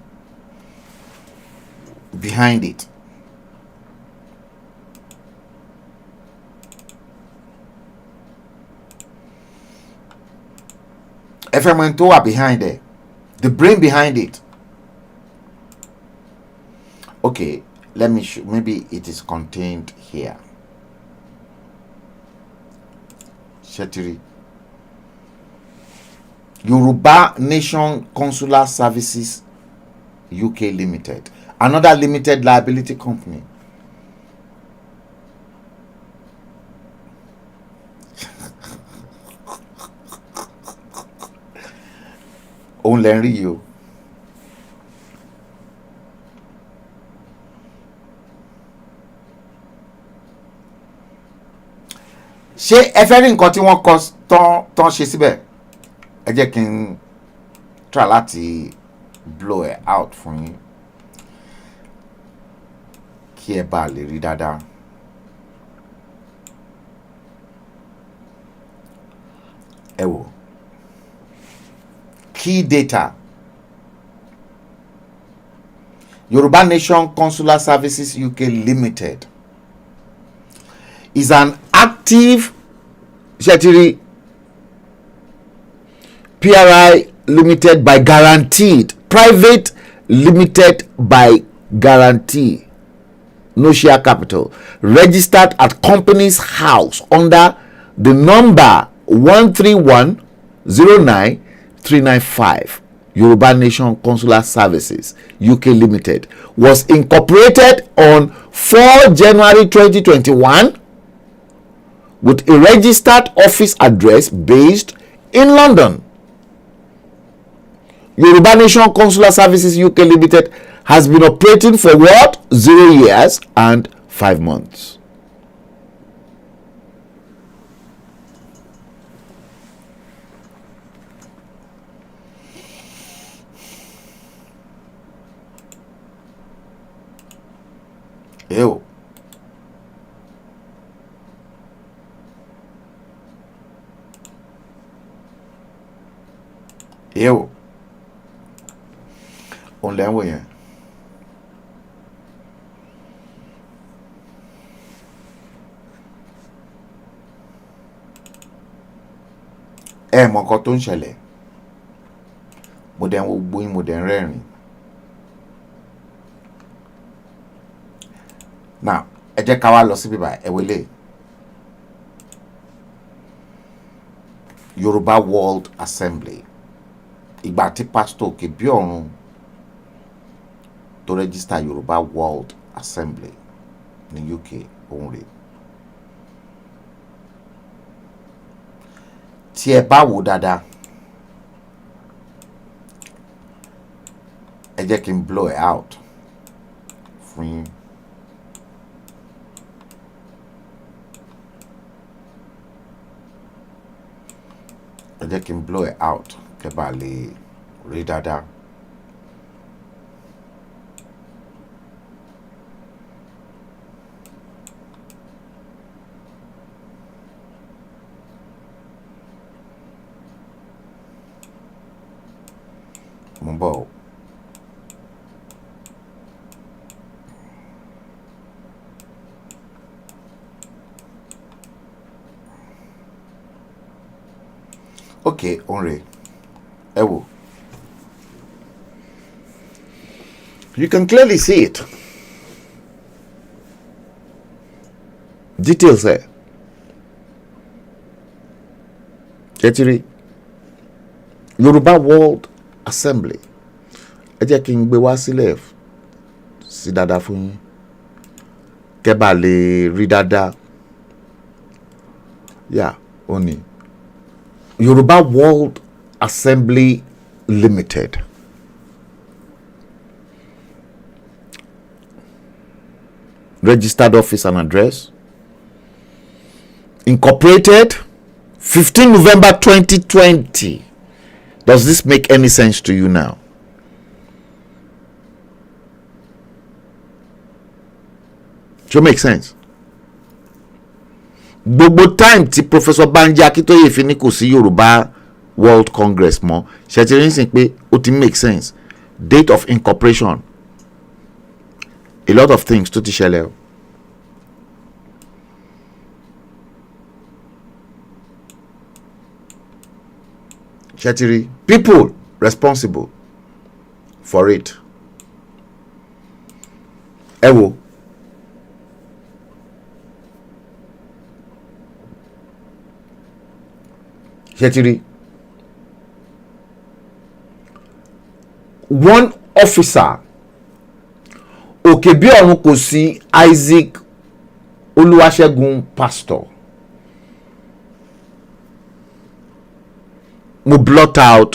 behind it. Everyone to what behind there? The brain behind it. Okay, let me show. Maybe it is contained here. Shetiri. Yoruba Nation Consular Services UK Limited, another limited liability company. Only you. Ṣé ẹ fẹ́ rí nǹkan tí wọ́n kọ tán ṣe síbẹ̀? Ẹ jẹ́ kí n try láti blow it out fún yín kí ẹ bá lè rí dáadáa. Ẹ wò. Key data. Yoruba Nation Consular Services UK Limited is an active Shetiri PRI limited by guaranteed, private limited by guarantee, no share capital, registered at Companies House under the number 13109-395. Yoruba Nation Consular Services UK Limited was incorporated on 4 January 2021 with a registered office address based in London. Yoruba Nation Consular Services UK Limited has been operating for what? 0 years and 5 months. Ew. Ew. Only ń wò yẹn. Ẹ mọ nǹkan tó ń ṣẹlẹ̀. Mo dẹ̀ ń wo gbogbo yín, mo dẹ̀ ń rẹ́rìn. Now, ẹ jẹ́ ká wá lọ sí bíbá ẹ wọlé. Yoruba World Assembly. Ìgbà tí Pastor Kebiorun tó register Yoruba World Assembly ní UK òun rè. Tí ẹ bá wò dáadáa, ẹ jẹ́ kí n blow it out fún yín. Ẹ jẹ́ kí n blow it out kẹ́ bá lè rí dáadáa. Mumbo. Okay, Onre. Ewo. You can clearly see it. Details there. Chetiri. Yoruba World Assembly. Ẹ jẹ́ kí n gbé wá sílẹ̀ sí dáadáa fún yín. Kẹ́ bá lè rí dáadáa. Yeah, oni. Yoruba World Assembly Limited. Registered office and address. Incorporated 15 November 2020. Does this make any sense to you now? Should make sense. Gbogbo time tí Professor Banji Akintoye fi ní kò sí Yoruba World Congress mọ́, ṣe ti rí sìn pé ó ti make sense. Date of incorporation. A lot of things tó ti ṣẹlẹ̀ o. Ṣe ti rí people responsible for it. Ẹ wo. Ṣẹ́tìrí. One officer Òkèbíọ̀run kò sí Isaac Olúwaṣẹ́gun pastor. Mo blot out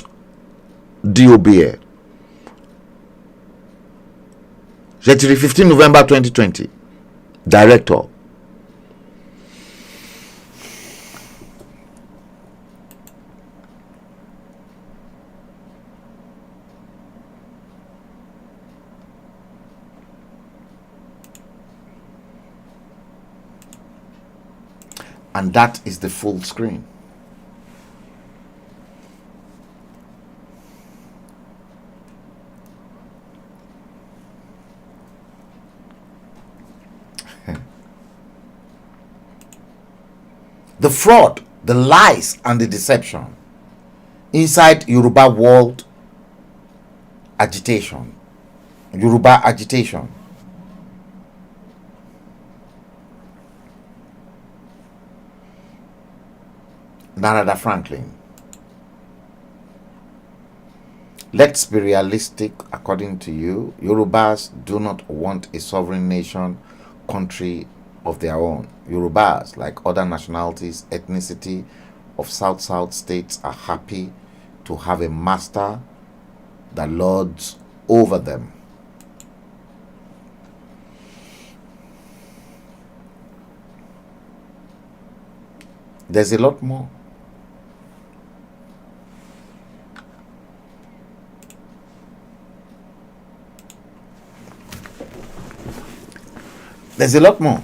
DOBA. Ṣẹ́tìrí 15 November 2020. Director. And that is the full screen. The fraud, the lies, and the deception inside Yoruba World Agitation. Yoruba Agitation. Narada Franklin. Let's be realistic. According to you, Yorubas do not want a sovereign nation, country of their own. Yorubas, like other nationalities, ethnicity of South states, are happy to have a master that lords over them. There's a lot more. There's a lot more.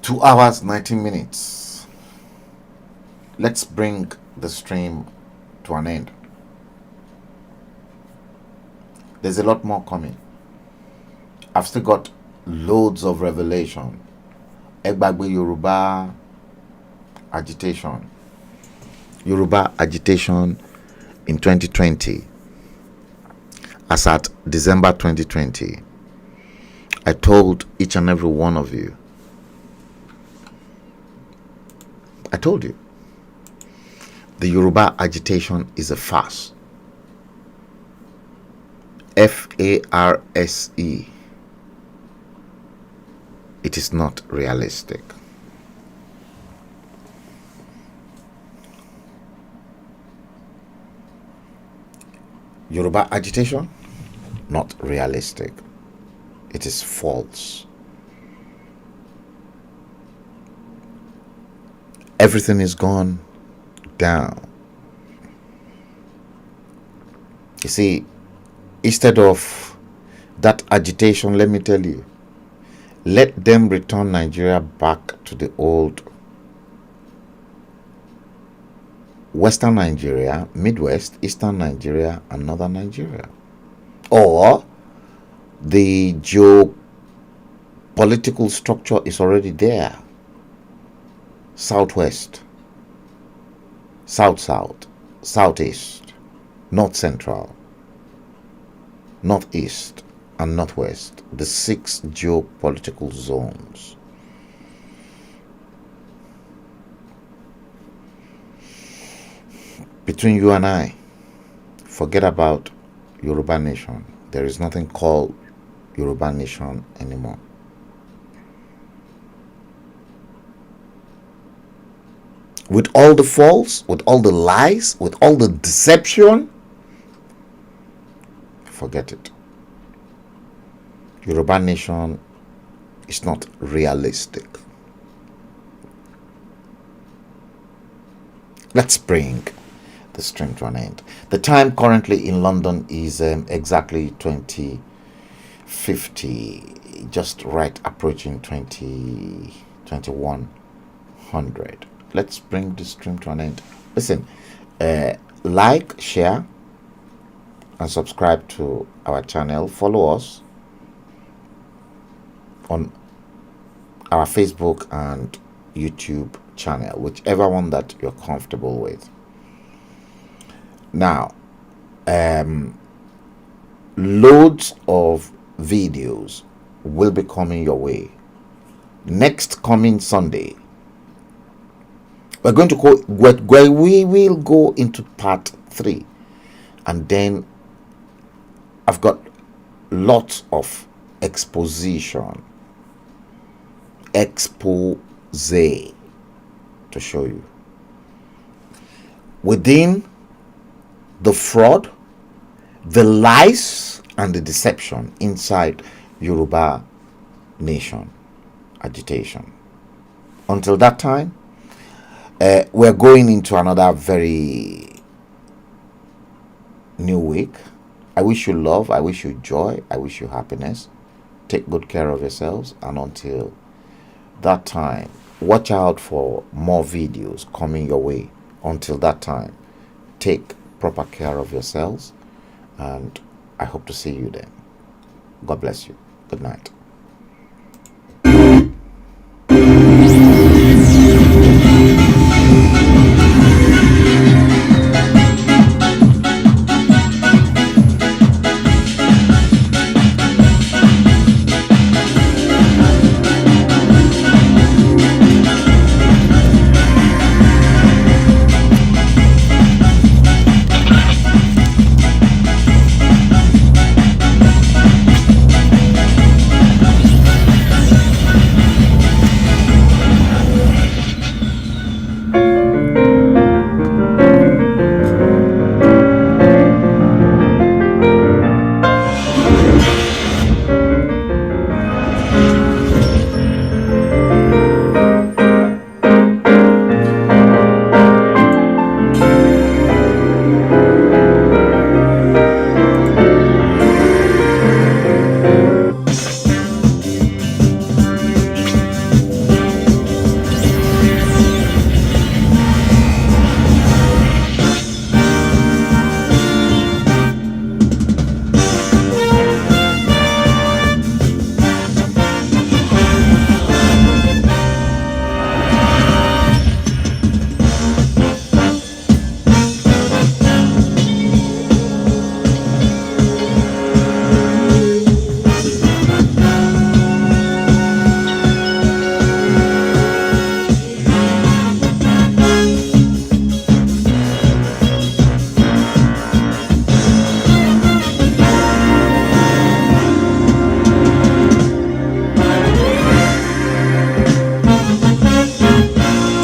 Two hours, 19 minutes. Let's bring the stream to an end. There's a lot more coming. I've still got loads of revelation. Egbagbe Yoruba Agitation. Yoruba Agitation in 2020. As at December 2020, I told each and every one of you. I told you. The Yoruba Agitation is a farce. FARSE. It is not realistic. Yoruba Agitation, not realistic. It is false. Everything is gone down. You see, instead of that agitation, let me tell you, let them return Nigeria back to the old Western Nigeria, Midwest, Eastern Nigeria, and Northern Nigeria. Or the geopolitical structure is already there. Southwest, South-South, Southeast, North-Central, Northeast, and Northwest, the 6 geopolitical zones. Between you and I, forget about Yoruba nation. There is nothing called Yoruba nation anymore. With all the faults, with all the lies, with all the deception, forget it. Yoruba nation is not realistic. Let's bring the stream to an end. The time currently in London is exactly 20:50, just right approaching 2100. Let's bring the stream to an end. Listen, like, share, and subscribe to our channel. Follow us on our Facebook and YouTube channel, whichever one that you're comfortable with. Now, loads of videos will be coming your way. Next coming Sunday, we're going to go where we will go into part 3, and then I've got lots of exposition, expose to show you within the fraud, the lies, and the deception inside Yoruba nation agitation. Until that time, we're going into another very new week. I wish you love, I wish you joy, I wish you happiness. Take good care of yourselves, and until that time, watch out for more videos coming your way. Until that time, take proper care of yourselves, and I hope to see you then. God bless you. Good night.